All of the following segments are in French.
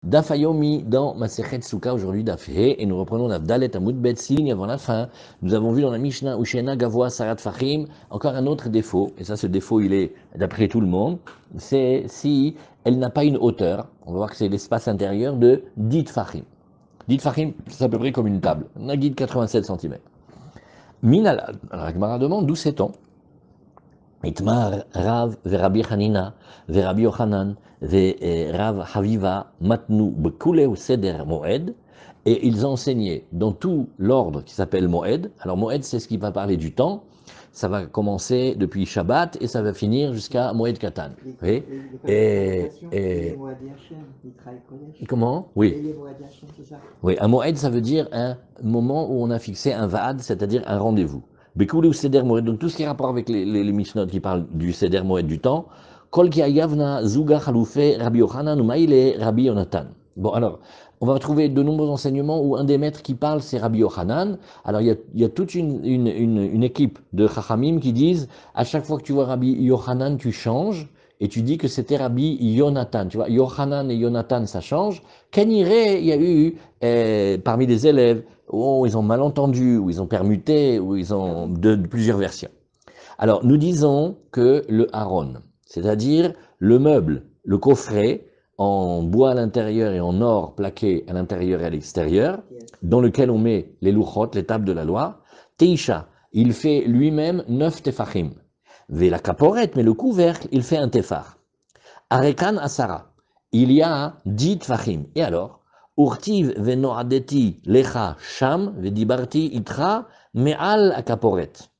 Daf Hayomi dans Masechet Souka, aujourd'hui Daf He, et nous reprenons Daf Dalet Amud Bet, 6 lignes avant la fin. Nous avons vu dans la Mishnah Ushena Gavoa Sarat Fachim encore un autre défaut, et ça ce défaut il est d'après tout le monde, c'est si elle n'a pas une hauteur, on va voir que c'est l'espace intérieur de 10 Fachim. 10 Fachim, c'est à peu près comme une table, Nagid 87 cm. Minala, alors la Gemara demande d'où sait-on? Itmar Rav Verabi Hanina Verabi Yochanan Rav Haviva Matnu Bekule ou Seder Moed, et ils enseignaient dans tout l'ordre qui s'appelle Moed. Alors Moed, c'est ce qui va parler du temps. Ça va commencer depuis Shabbat et ça va finir jusqu'à Moed Katan. Oui. Comment? Oui. Oui, un Moed, ça veut dire un moment où on a fixé un Vaad, c'est-à-dire un rendez-vous. Bekule ou Seder Moed, donc tout ce qui est rapport avec les Mishnot qui parlent du Seder Moed du temps. Kol ki ayavna zuga chaloufe Rabbi Yochanan ou maïle Rabbi Yonatan. Bon, alors, on va retrouver de nombreux enseignements où un des maîtres qui parle, c'est Rabbi Yochanan. Alors, il y a toute une équipe de Chachamim qui disent, à chaque fois que tu vois Rabbi Yochanan, tu changes, et tu dis que c'était Rabbi Yonatan. Tu vois, Yochanan et Yonatan, ça change. Keniré, il y a eu, parmi les élèves, où ils ont mal entendu, où ils ont permuté, où ils ont de plusieurs versions. Alors, nous disons que le Haron, c'est-à-dire le meuble, le coffret, en bois à l'intérieur et en or plaqué à l'intérieur et à l'extérieur, dans lequel on met les louchot, les tables de la loi, Teisha, il fait lui-même 9 tefachim. Ve la caporette, mais le couvercle, il fait un tefar. Arekan asara, il y a 10 tefachim. Et alors, Urtiv venoadeti lecha sham vedibarti itra me'al a caporette.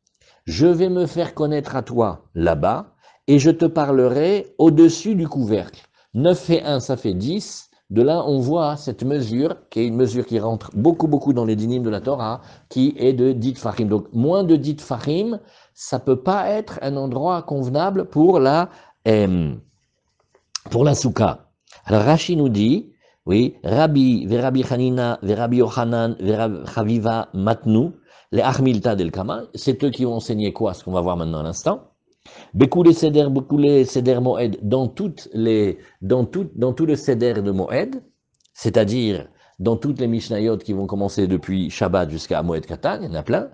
Je vais me faire connaître à toi là-bas, et je te parlerai au-dessus du couvercle. 9 et 1, ça fait 10. De là, on voit cette mesure, qui est une mesure qui rentre beaucoup dans les dynimes de la Torah, qui est de 10 tefachim. Donc, moins de 10 tefachim, ça peut pas être un endroit convenable pour la soukha. Alors, Rashi nous dit, oui, Rabbi, Verabi Hanina, Verabi Yochanan, Verabi Chaviva Matnu, les Achmilta del Kama, c'est eux qui vont enseigner quoi, ce qu'on va voir maintenant à l'instant. Bekoulé Seder Moed, dans tout le Seder de Moed, c'est-à-dire dans toutes les Mishnayot qui vont commencer depuis Shabbat jusqu'à Moed Katan, il y en a plein.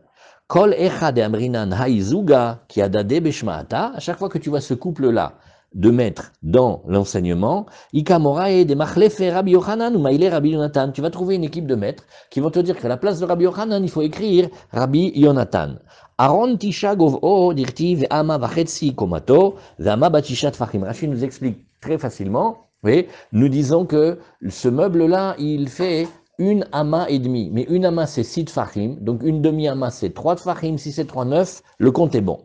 Kol Echad Amrinan Haizuga qui a dadé Beshmaata, à chaque fois que tu vois ce couple-là de maîtres dans l'enseignement, Ikamorae de Machlefe Rabbi Yochanan ou Maïle Rabbi Yonatan, tu vas trouver une équipe de maîtres qui vont te dire qu'à la place de Rabbi Yochanan, il faut écrire Rabbi Yonatan. Aaron Tisha Gov'o dirti ve'ama vachetsi komato ve'ama batishat fachim. Rachid nous explique très facilement, oui, nous disons que ce meuble-là, il fait une ama et demi. Mais une ama, c'est 6 tfachim, donc une demi-ama, c'est 3 tfachim, si c'est 3, 9, le compte est bon.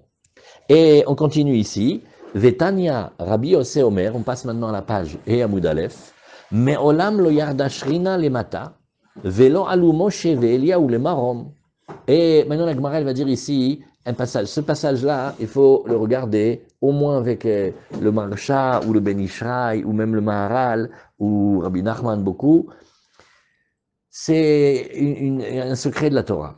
Et on continue ici. Vetania Rabbi Yosef Omer, on passe maintenant à la page et à Moudalef. Me'olam lo yarda shrina lemata, velo alu Moshe ve'Eliyahu le marom. Et maintenant la Gemara elle va dire ici un passage. Ce passage-là, il faut le regarder au moins avec le Marsha ou le Ben Ishraï ou même le Maharal ou Rabbi Nachman beaucoup. C'est un secret de la Torah.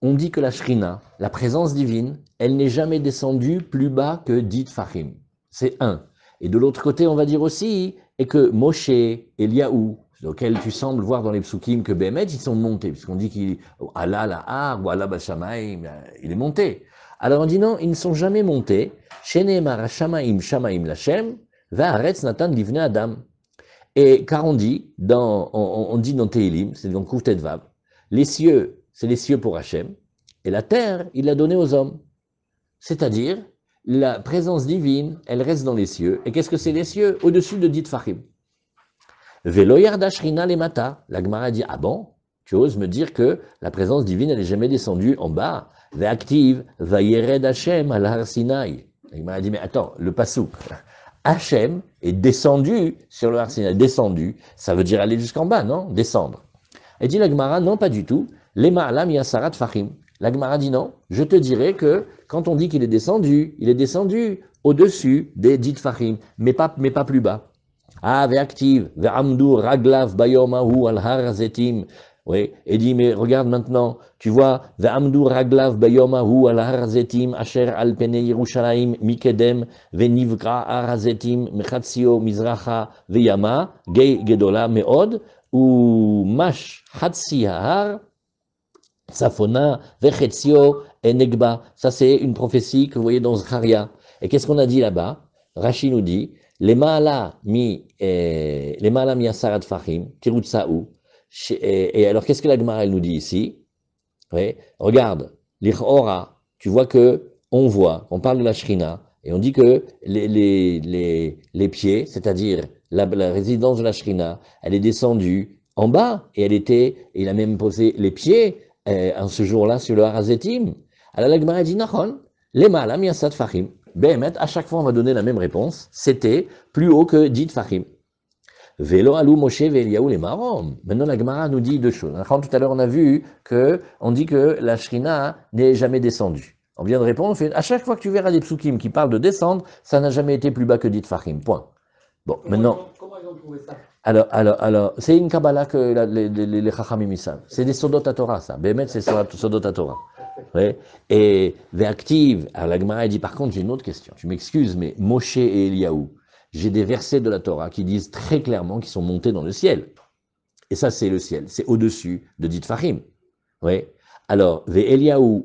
On dit que la Shrina, la présence divine, elle n'est jamais descendue plus bas que 10 Fachim. C'est 1. Et de l'autre côté, on va dire aussi et que Moshe, Eliyahu, auquel tu sembles voir dans les psukim que Bémet, ils sont montés, puisqu'on dit qu'il Allah la har ou Allah bashamaim, il est monté. Alors on dit non, ils ne sont jamais montés. Sheneemar shamaim shamaim lachem, va'aretz natan livne adam. Et car on dit dans Tehilim, c'est dans Kuftet Vav, les cieux, c'est les cieux pour Hachem, et la terre, il l'a donnée aux hommes. C'est-à-dire, la présence divine, elle reste dans les cieux. Et qu'est-ce que c'est les cieux? Au-dessus de 10 Fachim. Velo yarda shrina lemata. La Gemara dit, ah bon, tu oses me dire que la présence divine, elle n'est jamais descendue en bas. Ve'aktiv, vayered Hashem al har Sinai. La Gemara dit, mais attends, le passouk. Hachem est descendu sur le har Sinai. Descendu, ça veut dire aller jusqu'en bas, non? Descendre. Et dit la Gemara, non, pas du tout. Lema alam yasarat fachim. La Gemara dit non, je te dirais que quand on dit qu'il est descendu au-dessus des 10 fachim, mais pas plus bas. Ah, ve'aktiv, ve'amdu raglav bayomahu al har zetim, Oui, et dit, mais regarde maintenant, tu vois, Ve'amdu raglav bayomahu al harazetim asher al pene Yerushalayim mikedem ve'nivra harazetim mechatzio mizracha ve'yama gedola meod ou mash hatsi har safona ve'chetzio enegba. Ça c'est une prophétie que vous voyez dans Zacharia. Et qu'est-ce qu'on a dit là-bas? Rashi nous dit, les ma'ala mi asarat fachim, tirutsaou. Et alors, qu'est-ce que la Gemara elle nous dit ici? Oui, regarde, l'Ichora, tu vois que on parle de la Shrina, et on dit que les pieds, c'est-à-dire la résidence de la Shrina, elle est descendue en bas, et il a même posé les pieds en ce jour-là sur le Harazetim. Alors la Gemara dit, Nachon, les malam yasat fachim. Behemet, à chaque fois on va donner la même réponse, c'était plus haut que dit fachim. Velo alou Moshe ve'Eliyahu les marom. Maintenant, la Gemara nous dit deux choses. Tout à l'heure, on a vu on dit que la Shrina n'est jamais descendue. On vient de répondre, on fait, à chaque fois que tu verras des psukim qui parlent de descendre, ça n'a jamais été plus bas que dit Fahim. Point. Bon, maintenant. Comment ils ont trouvé ça? Alors, c'est une Kabbalah que les Chachamim savent. C'est des Sodot à Torah, ça. Bémet, c'est Sodot à Torah. Ouais. Et Ve'active, alors la Gemara dit, par contre, j'ai une autre question. Tu m'excuses, mais Moshe et Eliyahu, j'ai des versets de la Torah qui disent très clairement qu'ils sont montés dans le ciel. Et ça, c'est le ciel. C'est au-dessus de Dit Fahim. Oui. Alors, Ve'eliyahu,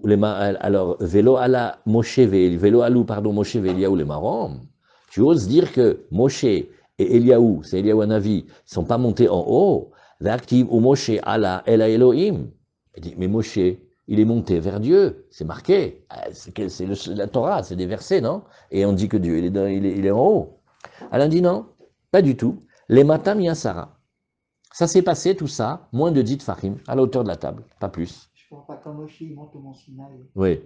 alors, Velo ala Moshe, Velo alou, pardon, Moshe ve'Eliyahu les marom. Tu oses dire que Moshe et Eliyahu, c'est Eliyahu Hanavi, ne sont pas montés en haut. Ve'active ou Moshe ala Ela Elohim. Il dit, mais Moshe, il est monté vers Dieu. C'est marqué. C'est la Torah, c'est des versets, non? Et on dit que Dieu, il est en haut. Elle dit non, pas du tout. Les matam yasara. Ça s'est passé, tout ça, moins de 10 fahim, à la hauteur de la table, pas plus. Je ne comprends pas quand Moshe monte au mont Sinaï. Oui.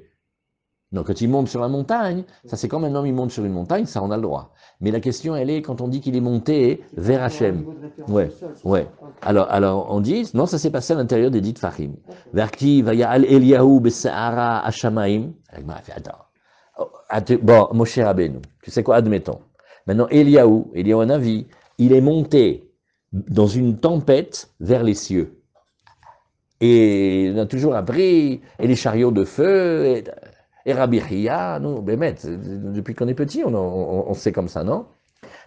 Donc quand il monte sur la montagne, ça c'est quand un homme il monte sur une montagne, ça on a le droit. Mais la question elle est quand on dit qu'il est monté vers Hachem. Ouais, ouais. Alors on dit, non, ça s'est passé à l'intérieur des 10 fahim. Vers qui va y al Eliyahu besa'ara hashamaim. Elle m'a fait, attends. Bon, Moshe Rabbeinu, tu sais quoi, admettons. Maintenant, Eliyahu Hanavi, il est monté dans une tempête vers les cieux. Et on a toujours appris, et les chariots de feu, et Rabbi Chia, nous, Bémet, depuis qu'on est petit, on sait comme ça, non?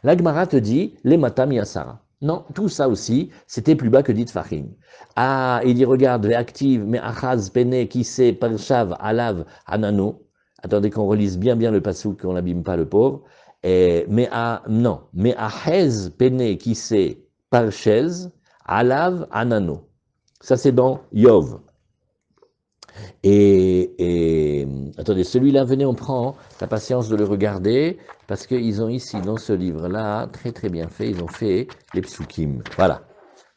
La Gemara te dit, les matam yasara. Non, tout ça aussi, c'était plus bas que dit Fahim. Ah, il dit, regarde, active, mais achaz pene, qui sait, parshav, alav, anano. Attendez qu'on relise bien le passouk, qu'on n'abîme pas le pauvre. Mais à Hez Pene qui c'est Parchez, Alav Anano. Ça c'est dans Yov. Et attendez, celui-là, venez, on prend la patience de le regarder, parce qu'ils ont ici, dans ce livre-là, très très bien fait, ils ont fait les psukim. Voilà.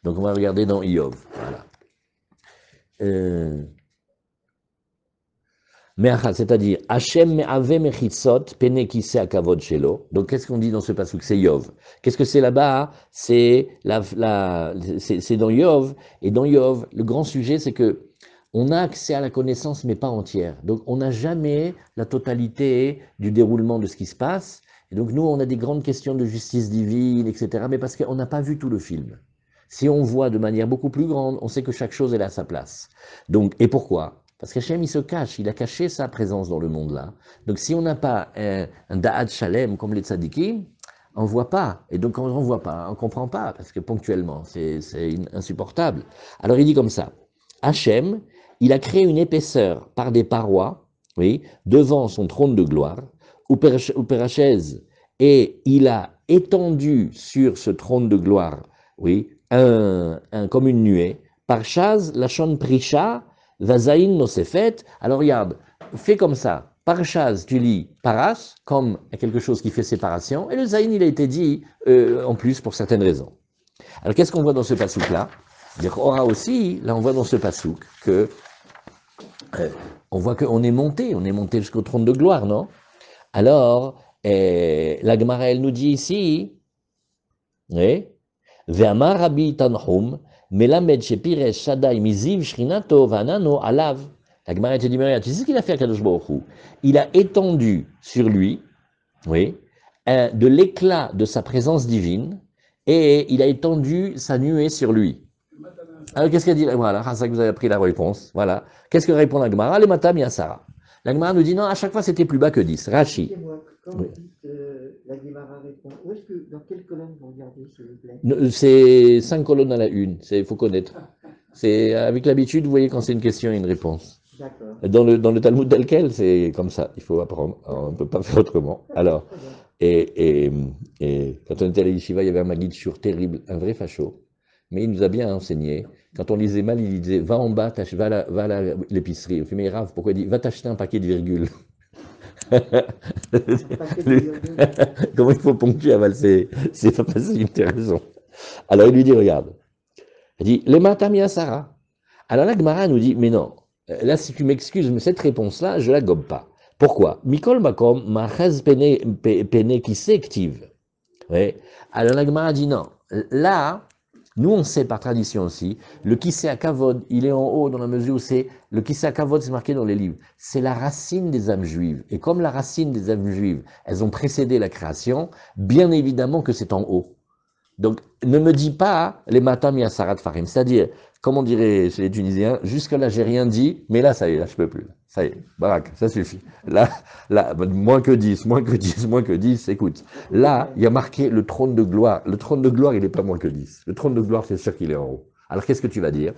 Donc on va regarder dans Yov. Voilà. C'est-à-dire, Hachem me'ave mechitzot pene kise akavod shelo. Donc, qu'est-ce qu'on dit dans ce passage? C'est Yov. Qu'est-ce que c'est là-bas? C'est dans Yov. Et dans Yov, le grand sujet, c'est que on a accès à la connaissance, mais pas entière. Donc, on n'a jamais la totalité du déroulement de ce qui se passe. Et donc, nous, on a des grandes questions de justice divine, etc. Mais parce qu'on n'a pas vu tout le film. Si on voit de manière beaucoup plus grande, on sait que chaque chose est à sa place. Donc, et pourquoi? Parce qu'Hachem, il se cache, il a caché sa présence dans le monde-là. Donc si on n'a pas un da'at shalem comme les tzadikim, on ne voit pas. Et donc on ne voit pas, on ne comprend pas, parce que ponctuellement, c'est insupportable. Alors il dit comme ça, Hachem, il a créé une épaisseur par des parois, oui, devant son trône de gloire, ou Perachez, et il a étendu sur ce trône de gloire, oui, comme une nuée, par Chaz, Lachon Prisha, Vazaïn Nosefet. Alors regarde, fais comme ça. Parachaz, tu lis paras, comme quelque chose qui fait séparation, et le zaïn, il a été dit en plus pour certaines raisons. Alors qu'est-ce qu'on voit dans ce pasouk-là? Aura aussi, là on voit dans ce pasouk que on voit qu'on est monté jusqu'au trône de gloire, non? Alors, la Gemara, elle nous dit ici, oui, Ve'amar Rabbi Tanhum, Melamed Shepires Shaddai Miziv Shrinato Vanano Alav. La Gemara te dit, mais tu sais ce qu'il a fait à Kadosh Baruch Hu? Il a étendu sur lui, oui, de l'éclat de sa présence divine, et il a étendu sa nuée sur lui. Alors, qu'est-ce qu'elle dit? Voilà, c'est ça que vous avez appris la réponse. Voilà. Qu'est-ce que répond la Gemara? Les matam Sarah. La Gemara nous dit non, à chaque fois c'était plus bas que 10. Rashi. Excusez-moi, quand Oui. vous dites la Guimara répond, dans quelle colonne vous regardez, s'il vous plaît? C'est 5 colonnes à la une, il faut connaître. C'est avec l'habitude, vous voyez, quand c'est une question et une réponse. D'accord. Dans le Talmud tel quel, c'est comme ça, il faut apprendre, on ne peut pas faire autrement. Alors, et quand on était à la yeshiva, il y avait un Maguid Shur terrible, un vrai facho, mais il nous a bien enseigné. Quand on lisait mal, il disait va en bas, va à l'épicerie. On fait mais Rav, pourquoi il dit va t'acheter un paquet de virgules. Comment il faut ponctuer Aval, c'est pas facile, tu as raison. Alors il lui dit regarde, il dit les matamia Sarah. Alors la Gemara nous dit mais non, là si tu m'excuses, mais cette réponse-là, je la gobe pas. Pourquoi? Mikol makom machaz pene qui s'active. Oui. Alors la Gemara dit non. Là, nous on sait par tradition aussi, le kisé à kavod, il est en haut dans la mesure où c'est, le kisé à kavod c'est marqué dans les livres, c'est la racine des âmes juives. Et comme la racine des âmes juives, elles ont précédé la création, bien évidemment que c'est en haut. Donc, ne me dis pas les matam yasarat farim, c'est-à-dire, comme on dirait chez les Tunisiens, jusque-là j'ai rien dit, mais là ça y est, là je peux plus. Ça y est, barak, ça suffit. Là, moins que 10, moins que 10, moins que 10, écoute. Là, il y a marqué le trône de gloire. Le trône de gloire, il n'est pas moins que 10. Le trône de gloire, c'est sûr qu'il est en haut. Alors qu'est-ce que tu vas dire?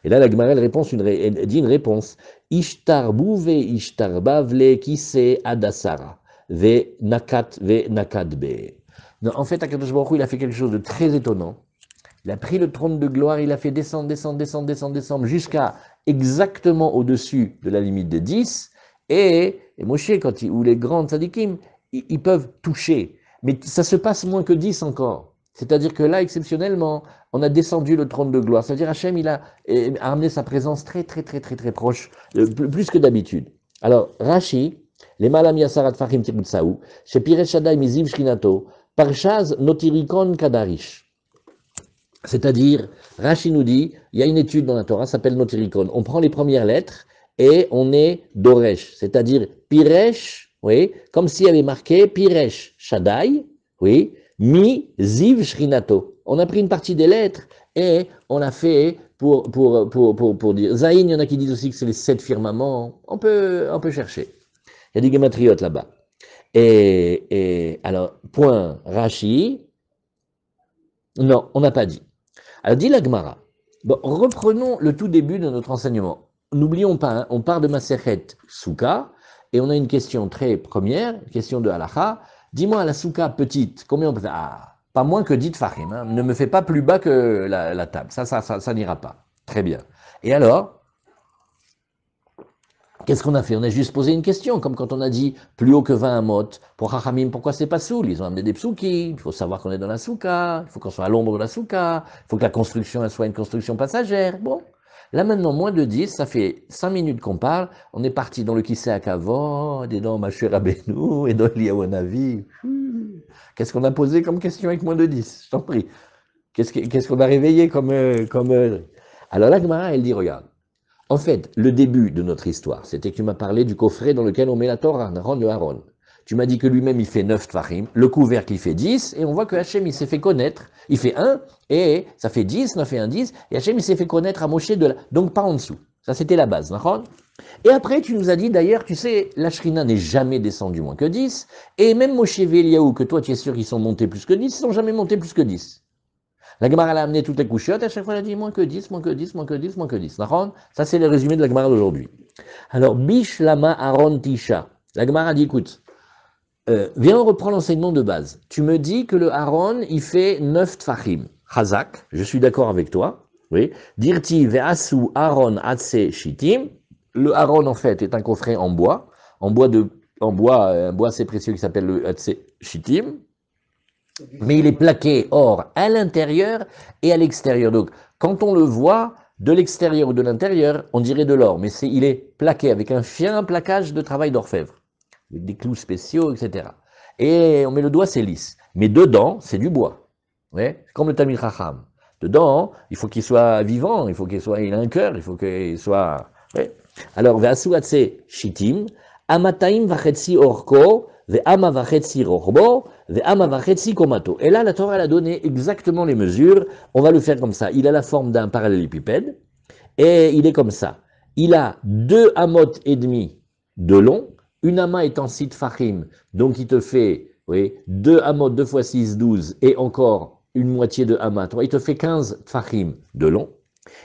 Et là, la Gemara, elle dit une réponse. Ishtar bouve, ishtar bavle, qui c'est adasara, ve nakat be. Non, en fait, Akadosh Baruch Hu, il a fait quelque chose de très étonnant. Il a pris le trône de gloire, il a fait descendre, jusqu'à exactement au-dessus de la limite de 10. Et Moshe, ou les grands tzadikim, ils peuvent toucher. Mais ça se passe moins que 10 encore. C'est-à-dire que là, exceptionnellement, on a descendu le trône de gloire. C'est-à-dire Hachem, il a amené sa présence très proche, plus que d'habitude. Alors, Rashi, les malam yasarat fachim tirutsaou, chez Piresh Shaddai miziv shrinato, Parshaz notirikon kadarish. C'est-à-dire, Rashi nous dit, il y a une étude dans la Torah, ça s'appelle notirikon. On prend les premières lettres et on est doresh, c'est-à-dire Piresh, oui, comme s'il y avait marqué Piresh Shaddai, oui, mi ziv shrinato. On a pris une partie des lettres et on l'a fait pour dire. Zayin, il y en a qui disent aussi que c'est les 7 firmaments. On peut chercher. Il y a des gématriotes là-bas. Et alors, point Rashi, non, on n'a pas dit. Alors, dit la Gemara. Bon, reprenons le tout début de notre enseignement. N'oublions pas, hein, on part de Masechet Souka, et on a une question très première, une question de Halacha. Dis-moi, la Souka petite, combien on peut faire? Ah, pas moins que 10 Fahim, hein, ne me fais pas plus bas que la table, ça n'ira pas. Très bien. Et alors, qu'est-ce qu'on a fait? On a juste posé une question, comme quand on a dit plus haut que 20 amot. Pour Chachamim, pourquoi c'est pas soul? Ils ont amené des psouki. Il faut savoir qu'on est dans la souka. Il faut qu'on soit à l'ombre de la souka. Il faut que la construction elle soit une construction passagère. Bon. Là maintenant, moins de 10, ça fait 5 minutes qu'on parle. On est parti dans le Kisei Akavod, et dans Mashur Rabbeinu, et dans Eliyahu. Qu'est-ce qu'on a posé comme question avec moins de 10? Je t'en prie. Qu'est-ce qu'on a réveillé comme. Alors la Gemara, elle dit, regarde. En fait, le début de notre histoire, c'était que tu m'as parlé du coffret dans lequel on met la Torah, Naron de Aaron. Tu m'as dit que lui-même, il fait 9 tfachim, le couvercle, il fait 10, et on voit que Hachem, il s'est fait connaître. Il fait 1, et ça fait 10, 9 et 1, 10, et Hachem, il s'est fait connaître à Moshe de là. Donc, pas en dessous. Ça, c'était la base, Naron. Et après, tu nous as dit, d'ailleurs, tu sais, la Shrina n'est jamais descendue moins que 10, et même Moshe et Eliyahu, que toi, tu es sûr qu'ils sont montés plus que 10, ils sont jamais montés plus que 10. La Gemara, elle a amené toutes les couchottes, à chaque fois elle a dit moins que 10, moins que 10, moins que 10, moins que 10. Ça, c'est le résumé de la Gemara d'aujourd'hui. Alors, Bish Lama Aaron Tisha. La Gemara dit, écoute, viens, on reprend l'enseignement de base. Tu me dis que le Aaron, il fait 9 tfachim. Chazak, je suis d'accord avec toi. Oui. Dirti ve'asu Aaron atse shitim. Le Aaron, en fait, est un coffret en bois. Un bois assez précieux qui s'appelle le atse shitim. Mais il est plaqué or à l'intérieur et à l'extérieur. Donc, quand on le voit de l'extérieur ou de l'intérieur, on dirait de l'or. Mais il est plaqué avec un fin plaquage de travail d'orfèvre, avec des clous spéciaux, etc. Et on met le doigt, c'est lisse. Mais dedans, c'est du bois. Ouais, c'est comme le Talmid Chacham. Dedans, il faut qu'il soit vivant, il ait un cœur, il faut qu'il soit. Ouais. Alors, Ve'asu atse shitim, amataim vachetsi orko, ve'ama vachetzi rochbo, ve'ama vachetzi komato. Et là, la Torah elle a donné exactement les mesures. On va le faire comme ça. Il a la forme d'un parallélépipède, et il est comme ça. Il a 2 amot et demi de long, une ama étant 6 tfachim, donc il te fait, oui, 2 amot, 2 fois 6, 12, et encore une moitié de ama. Il te fait 15 tfachim de long.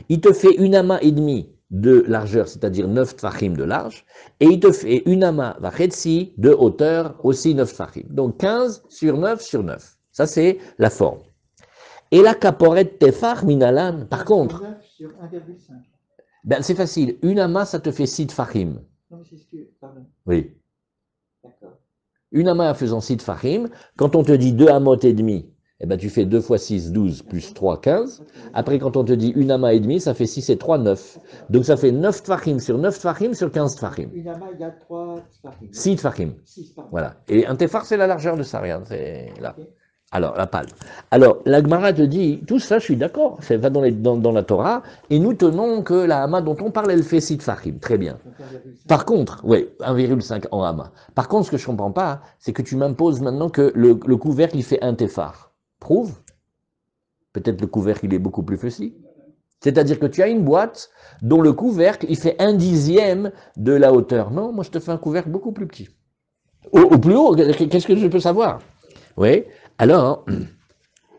Il te fait une ama et demi de largeur, c'est-à-dire 9 tfachim de large, et il te fait une ama vachetzi de hauteur, aussi 9 tfachim. Donc 15 sur 9 sur 9. Ça, c'est la forme. Et la kaporet tefar minalan, par contre, 9 sur 1,5. Ben, c'est facile. Une ama, ça te fait 6 tfachim. Non, mais c'est ce que. Pardon. Oui. D'accord. Une ama faisant 6 tfachim, quand on te dit 2 amot et demi, eh ben, tu fais 2 fois 6, 12, plus 3, 15. Après, quand on te dit une ama et demi, ça fait 6 et 3, 9. Donc, ça fait 9 tfachim sur 9 tfachim sur 15 tfachim. Une ama, il y a 3 tfachim. 6 tfachim. 6, pardon. Voilà. Et un tefar, c'est la largeur de ça, regarde, c'est là. Ok. Alors, la palme. Alors, la Gemara te dit, tout ça, je suis d'accord, ça va dans la Torah, et nous tenons que la hama dont on parle, elle fait 6 tfachim. Très bien. Donc 1,5. Par contre, oui, 1,5 en hama. Par contre, ce que je ne comprends pas, c'est que tu m'imposes maintenant que le couvercle, il fait un tefar. Prouve. Peut-être le couvercle, il est beaucoup plus petit. C'est-à-dire que tu as une boîte dont le couvercle, il fait 1/10 de la hauteur. Non, moi, je te fais un couvercle beaucoup plus petit. Au plus haut, qu'est-ce que je peux savoir? Oui. Alors,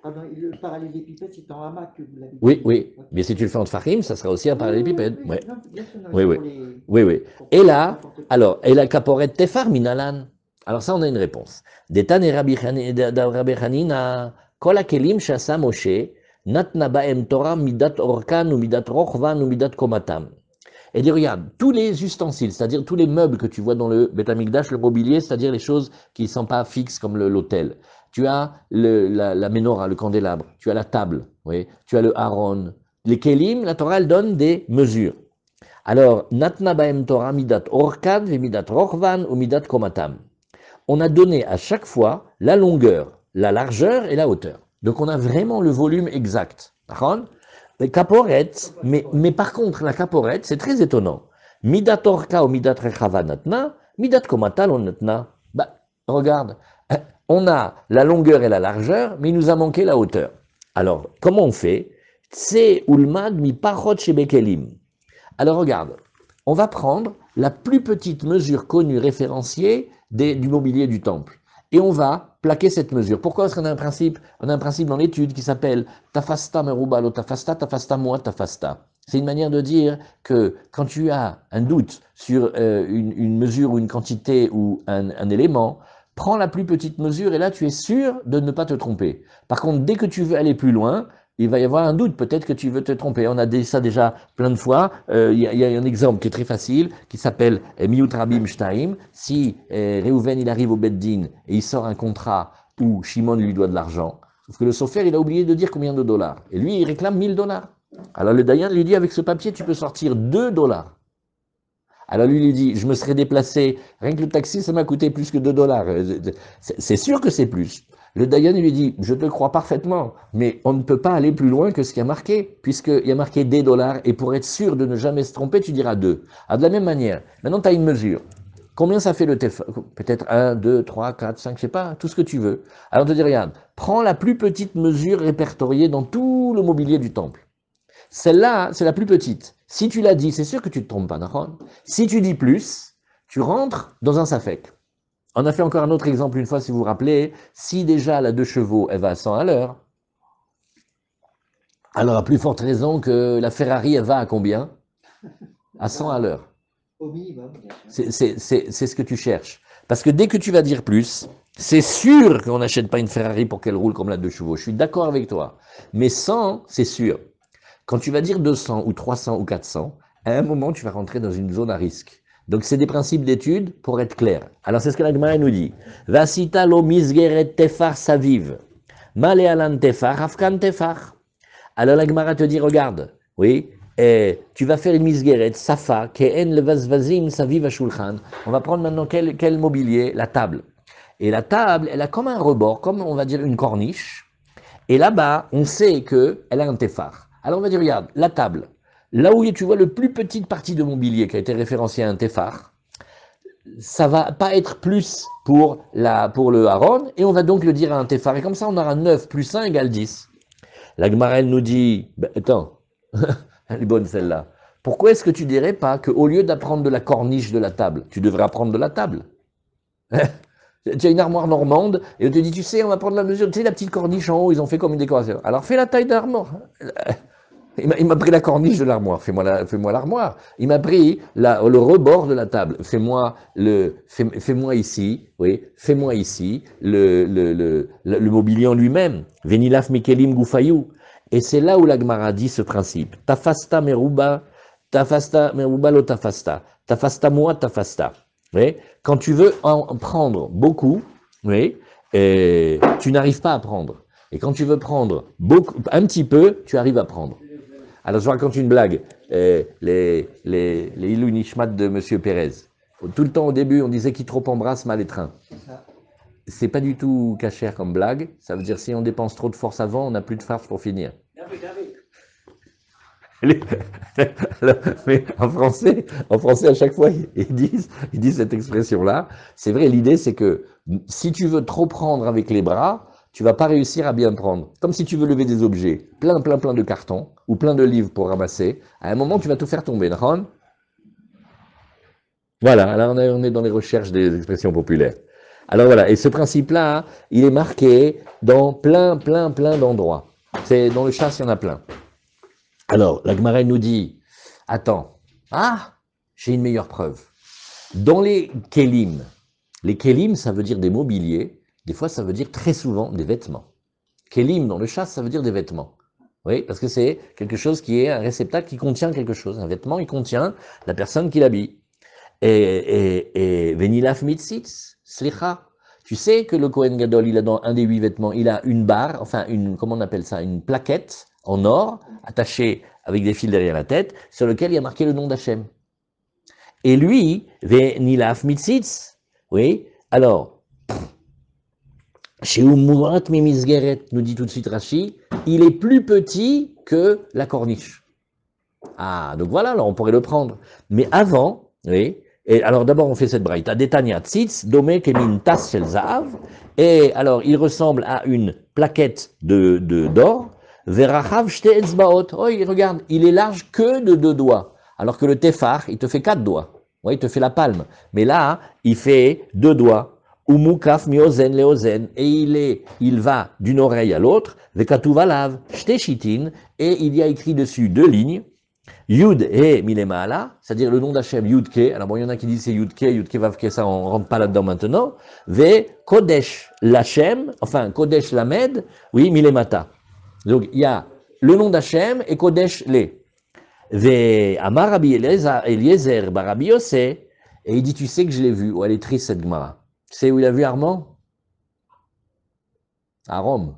Pardon, le parallélépipède, c'est en ama que vous l'avez dit. oui, oui. Ok. Mais si tu le fais en tfachim, ça sera aussi un parallélépipède. Oui, Ouais. non, bien sûr, non, Oui, c'est oui. pour les- Oui, oui. pour Et là, n'importe quoi. alors, et la caporet tefar minalan. Alors ça, on a une réponse. Detan et Rabbi Hanina, kol hakelim shasa Moshe, natna baem Torah midat orkan ou midat rochvan ou midat komatam. Et dit, regarde, tous les ustensiles, c'est-à-dire tous les meubles que tu vois dans le Beth Amikdash, le mobilier, c'est-à-dire les choses qui ne sont pas fixes comme l'autel. Tu as la menorah, le candélabre, tu as la table, oui, tu as le haron. Les kelim, la Torah, elle donne des mesures. Alors, natna baem Torah midat orkan ve midat rochvan ou midat komatam. On a donné à chaque fois la longueur, la largeur et la hauteur. Donc on a vraiment le volume exact. D'accord? Les caporettes, mais par contre, la caporette, c'est très étonnant. Midat orka ou midat rechava natna, midat komatal on natna. Bah, regarde, on a la longueur et la largeur, mais il nous a manqué la hauteur. Alors, comment on fait? Tse ulmad mi parot shebekelim. Alors regarde, on va prendre la plus petite mesure connue référenciée du mobilier du temple. Et on va plaquer cette mesure. Pourquoi? Parce qu'on a un principe, dans l'étude qui s'appelle tafasta merubalo tafasta moi tafasta. C'est une manière de dire que quand tu as un doute sur une mesure ou une quantité ou un élément, prends la plus petite mesure et là tu es sûr de ne pas te tromper. Par contre, dès que tu veux aller plus loin, il va y avoir un doute, peut-être que tu veux te tromper. On a dit ça déjà plein de fois. Il y a un exemple qui est très facile, qui s'appelle Miut Rabim Shtaim. Si Reuven il arrive au Beddin et il sort un contrat où Shimon lui doit de l'argent, sauf que le Sofer il a oublié de dire combien de dollars. Et lui il réclame 1000 $. Alors le Dayan lui dit avec ce papier tu peux sortir 2 $. Alors lui dit je me serais déplacé, rien que le taxi ça m'a coûté plus que 2 $. C'est sûr que c'est plus. Le Dayan lui dit, je te crois parfaitement, mais on ne peut pas aller plus loin que ce qui a marqué, puisqu'il y a marqué des dollars, et pour être sûr de ne jamais se tromper, tu diras 2. Alors de la même manière, maintenant tu as une mesure. Combien ça fait le tefar? Peut-être 1, 2, 3, 4, 5, je sais pas, tout ce que tu veux. Alors on te dit, regarde, prends la plus petite mesure répertoriée dans tout le mobilier du temple. Celle-là, c'est la plus petite. Si tu l'as dit, c'est sûr que tu ne te trompes pas, d'accord? Si tu dis plus, tu rentres dans un safek. On a fait encore un autre exemple une fois, si vous vous rappelez. Si déjà la 2 chevaux, elle va à 100 à l'heure, alors à plus forte raison que la Ferrari, elle va à combien? À 100 à l'heure. Au minimum, bien sûr. C'est ce que tu cherches. Parce que dès que tu vas dire plus, c'est sûr qu'on n'achète pas une Ferrari pour qu'elle roule comme la 2 chevaux. Je suis d'accord avec toi. Mais 100, c'est sûr. Quand tu vas dire 200 ou 300 ou 400, à un moment, tu vas rentrer dans une zone à risque. Donc, c'est des principes d'étude pour être clair. Alors, c'est ce que la Gemara nous dit. Vasita lo misgeret tefar saviv. Male alan tefar, afkan tefar. Alors, la Gemara te dit, regarde, oui, et tu vas faire une misgeret, safa, ke'en le vasvazim saviv ashulchan. On va prendre maintenant quel mobilier? La table. Et la table, elle a comme un rebord, comme on va dire une corniche. Et là-bas, on sait qu'elle a un tefar. Alors, on va dire, regarde, la table. Là où tu vois le plus petite partie de mobilier qui a été référencié à un tefar, ça va pas être plus pour le Haron, et on va donc le dire à un Tefar. Et comme ça, on aura 9 plus 1 égale 10. La Gemara, elle nous dit, ben, attends, elle est bonne celle-là. Pourquoi est-ce que tu dirais pas qu'au lieu d'apprendre de la corniche de la table, tu devrais apprendre de la table? Tu as une armoire normande, et on te dit, tu sais, on va prendre la mesure, tu sais, la petite corniche en haut, ils ont fait comme une décoration. Alors fais la taille de l'armoire. Il m'a pris la corniche de l'armoire, fais-moi l'armoire. Il m'a pris le rebord de la table, fais-moi ici, oui, fais-moi ici le mobilier en lui-même. Venilaf Mikelim Goufayou. Et c'est là où la Gemara dit ce principe. Tafasta meruba lo tafasta. Tafasta moi tafasta. Oui. Quand tu veux en prendre beaucoup, oui, tu n'arrives pas à prendre. Et quand tu veux prendre beaucoup, un petit peu, tu arrives à prendre. Alors, je raconte une blague. Les Ilou Nishmat de M. Pérez. Tout le temps, au début, on disait qui trop embrasse, mal étreint. C'est pas du tout cachère comme blague. Ça veut dire si on dépense trop de force avant, on n'a plus de farce pour finir. Mais en français, à chaque fois, ils disent cette expression-là. C'est vrai, l'idée, c'est que si tu veux trop prendre avec les bras, tu vas pas réussir à bien prendre. Comme si tu veux lever des objets, plein de cartons, ou plein de livres pour ramasser, à un moment, tu vas tout faire tomber. Voilà, là, on est dans les recherches des expressions populaires. Alors voilà, et ce principe-là, il est marqué dans plein d'endroits. C'est dans le chasse, il y en a plein. Alors, la Gemara nous dit, attends, j'ai une meilleure preuve. Dans les kelim, ça veut dire des mobiliers, des fois ça veut dire très souvent des vêtements. Kelim dans le chasse, ça veut dire des vêtements. Oui, parce que c'est quelque chose qui est un réceptacle qui contient quelque chose. Un vêtement, il contient la personne qui l'habille. Et Venilaf Mitzitz, Slicha. Tu sais que le Kohen Gadol, il a dans un des 8 vêtements, il a une barre, enfin comment on appelle ça, une plaquette en or, attachée avec des fils derrière la tête, sur lequel il y a marqué le nom d'Hachem. Et lui, Venilaf Mitzitz, oui, alors, chez Umurat Mimizgeret, nous dit tout de suite Rashi, il est plus petit que la corniche. Ah, donc voilà, alors on pourrait le prendre. Mais avant, oui, et alors d'abord on fait cette braïta, Detania Tzitz, Domé Kemin Tas Shel Zahav, et alors il ressemble à une plaquette d'or, Verachav Shte Etzbaot, oh regarde, il est large que de 2 doigts, alors que le Tefar, il te fait 4 doigts, oui, il te fait la palme, mais là, il fait 2 doigts, Umukaf miozen leozen, et il va d'une oreille à l'autre, Vekatuvalav Shte Shitin, et il y a écrit dessus 2 lignes, Yud et Milemala, c'est-à-dire le nom d'Hachem Yud-Ke. Alors bon, il y en a qui disent c'est Yud-Ke, Vav-Ke, ça on rentre pas là-dedans maintenant. Ve Kodesh l'Hachem, enfin Kodesh Lamed, oui, Milemata. Donc il y a le nom d'Hachem et Kodesh le. Ve Amar Rabbi Eliezer Barabi Yose, et il dit tu sais que je l'ai vu, elle est triste cette Gemara. Tu sais où il a vu Armand? À Rome.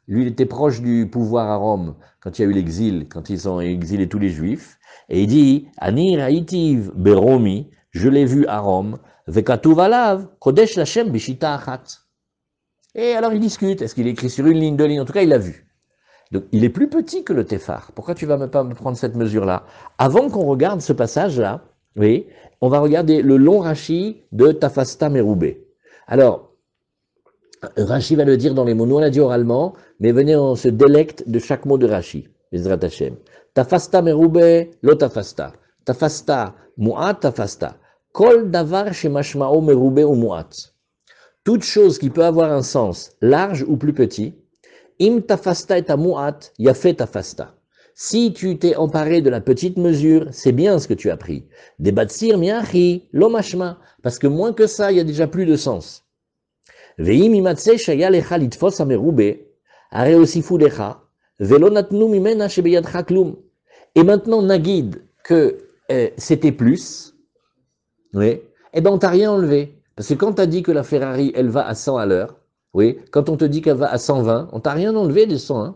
Lui, il était proche du pouvoir à Rome, quand il y a eu l'exil, quand ils ont exilé tous les Juifs. Et il dit, Ani Raïtiv Beromi, je l'ai vu à Rome, Vekatuvalav, Kodesh Lachem Bishita Achat. Et alors il discute, est-ce qu'il est écrit sur une ligne, 2 lignes? En tout cas, il l'a vu. Donc, il est plus petit que le Tefar. Pourquoi tu vas pas me prendre cette mesure-là? Avant qu'on regarde ce passage-là, oui, on va regarder le long Rashi de Tafasta Meroubé. Alors, Rashi va le dire dans les mots, nous on l'a dit oralement, mais venez, on se délecte de chaque mot de Rashi. Bezrat Hashem. Tafasta meroube, lo tafasta. Tafasta, mu'at tafasta. Kol davar shemashma'o meroube ou mu'at. Toute chose qui peut avoir un sens large ou plus petit, im tafasta et mu'at, yafet tafasta. Si tu t'es emparé de la petite mesure, c'est bien ce que tu as pris. Debatsir miachi, lo mashma. Parce que moins que ça, il y a déjà plus de sens. Et maintenant, Nagid, que c'était plus, oui, eh ben on t'a rien enlevé. Parce que quand tu as dit que la Ferrari, elle va à 100 à l'heure, oui, quand on te dit qu'elle va à 120, on t'a rien enlevé des 100. Hein.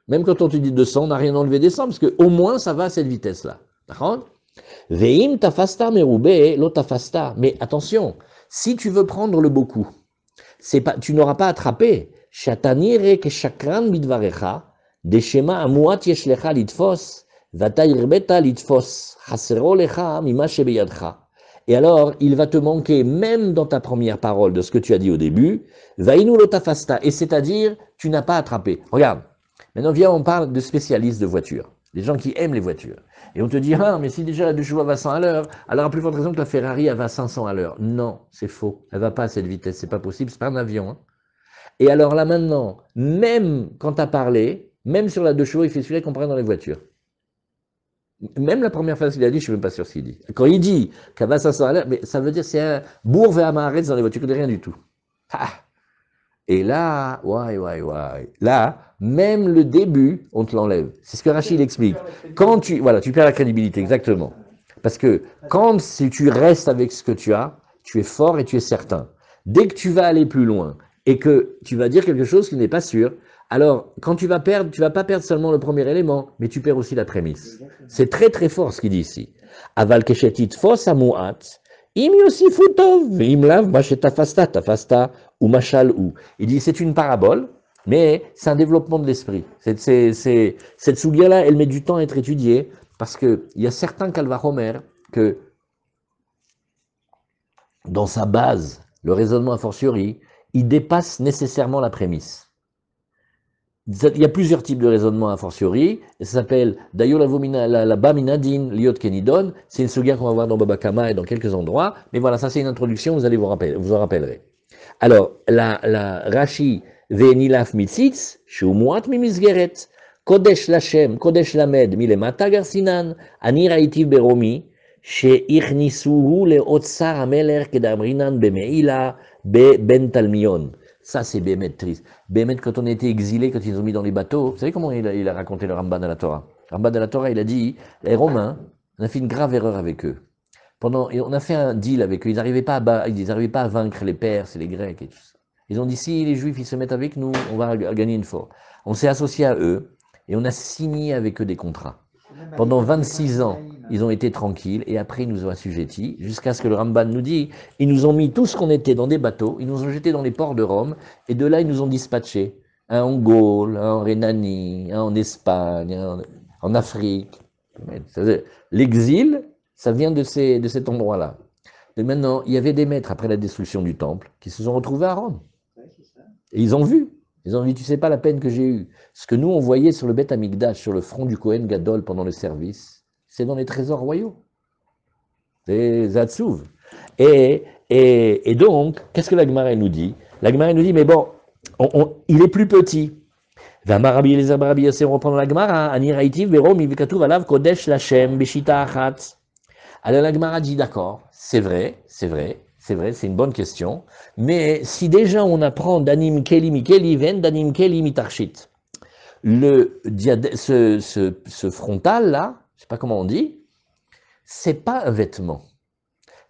Même quand on te dit 200, on n'a rien enlevé des 100, parce qu'au moins, ça va à cette vitesse-là. D'accord? Veim tafasta meroube, lo tafasta. Mais attention, si tu veux prendre le beaucoup, tu n'auras pas attrapé. Shatanire ke shakran bidvarecha, deshema amuat yeshlecha litfos, vata irbeta litfos, hasero lecha mima shebeyadcha. Et alors, il va te manquer, même dans ta première parole de ce que tu as dit au début, vainu lotafasta, et c'est-à-dire, tu n'as pas attrapé. Regarde, maintenant viens, on parle de spécialistes de voitures, des gens qui aiment les voitures. Et on te dit, ah, mais si déjà la Duchua va 100 à l'heure, alors à plus forte raison que la Ferrari, elle va 500 à l'heure. Non, c'est faux, elle va pas à cette vitesse, c'est pas possible, c'est pas un avion. Hein. Et alors là maintenant, même quand tu as parlé, même sur la 2 chevaux, il fait celui-là qu'on prend dans les voitures. Même la première phrase qu'il a dit, je ne suis même pas sûr ce qu'il dit. Quand il dit qu'elle va 500 à l'heure, mais ça veut dire c'est un bourve à Maharetz dans les voitures, tu connais rien du tout. Ah. Et là, là, même le début, on te l'enlève. C'est ce que Rachid explique. Quand tu perds la crédibilité, exactement. Parce que quand si tu restes avec ce que tu as, tu es fort et tu es certain. Dès que tu vas aller plus loin et que tu vas dire quelque chose qui n'est pas sûr, alors quand tu vas perdre, tu vas pas perdre seulement le premier élément, mais tu perds aussi la prémisse. C'est très très fort ce qu'il dit ici. Aval keshetit fos amuat, im yosifu tov, im lav tafasta, ou machal ou. Il dit c'est une parabole, mais c'est un développement de l'esprit. Cette soulia-là, elle met du temps à être étudiée, parce qu'il y a certains Kalvachomer que dans sa base, le raisonnement a fortiori, il dépasse nécessairement la prémisse. Il y a plusieurs types de raisonnement a fortiori, ça s'appelle Dayo la Baminadin Liot Kenidon, c'est une sugia qu'on va voir dans Baba Kama et dans quelques endroits, mais voilà, ça c'est une introduction, vous allez vous en rappellerez. Alors, la Rashi Ve'nilaf mitzitz, sheumuat mimisgeret, Kodesh Lashem, Kodesh Lamed, milemata garsinan, ani raiti beromi, she'ichnisuhu le'otsar ameler kedamrinan bemeila ben talmion. Ça, c'est Bémet triste. Bémet, quand on était exilé, quand ils ont mis dans les bateaux, vous savez comment il a raconté le Ramban à la Torah? Le Ramban à la Torah, il a dit, les Romains, on a fait une grave erreur avec eux. Et on a fait un deal avec eux, ils n'arrivaient pas à vaincre les Perses et les Grecs et tout ça. Ils ont dit, si les Juifs ils se mettent avec nous, on va gagner une fois. On s'est associé à eux et on a signé avec eux des contrats. Pendant 26 ans, ils ont été tranquilles et après ils nous ont assujettis jusqu'à ce que le Ramban nous dit, ils nous ont mis tout ce qu'on était dans des bateaux, ils nous ont jetés dans les ports de Rome et de là ils nous ont dispatchés. Un en Gaule, un en Rhénanie, un en Espagne, un en Afrique. L'exil, ça vient de cet endroit-là. Et maintenant, il y avait des maîtres après la destruction du temple qui se sont retrouvés à Rome. Et ils ont vu. Ils ont dit, tu sais pas la peine que j'ai eue. Ce que nous, on voyait sur le Beth Amikdash, sur le front du Kohen Gadol pendant le service, c'est dans les trésors royaux. C'est Zatsouv. Et donc, qu'est-ce que la Gemara nous dit? La Gemara nous dit, mais bon, il est plus petit. On reprend la Gemara, Aniraitiv, Verom, Ivekatu, Valav, Kodesh, Lachem, Beshita, Achatz. Alors la Gemara dit, d'accord, c'est vrai, c'est une bonne question, mais si déjà on apprend d'Anim Keli Mikeli, Ven d'Anim Keli Mitarchit, ce frontal là, je sais pas comment on dit, c'est pas un vêtement,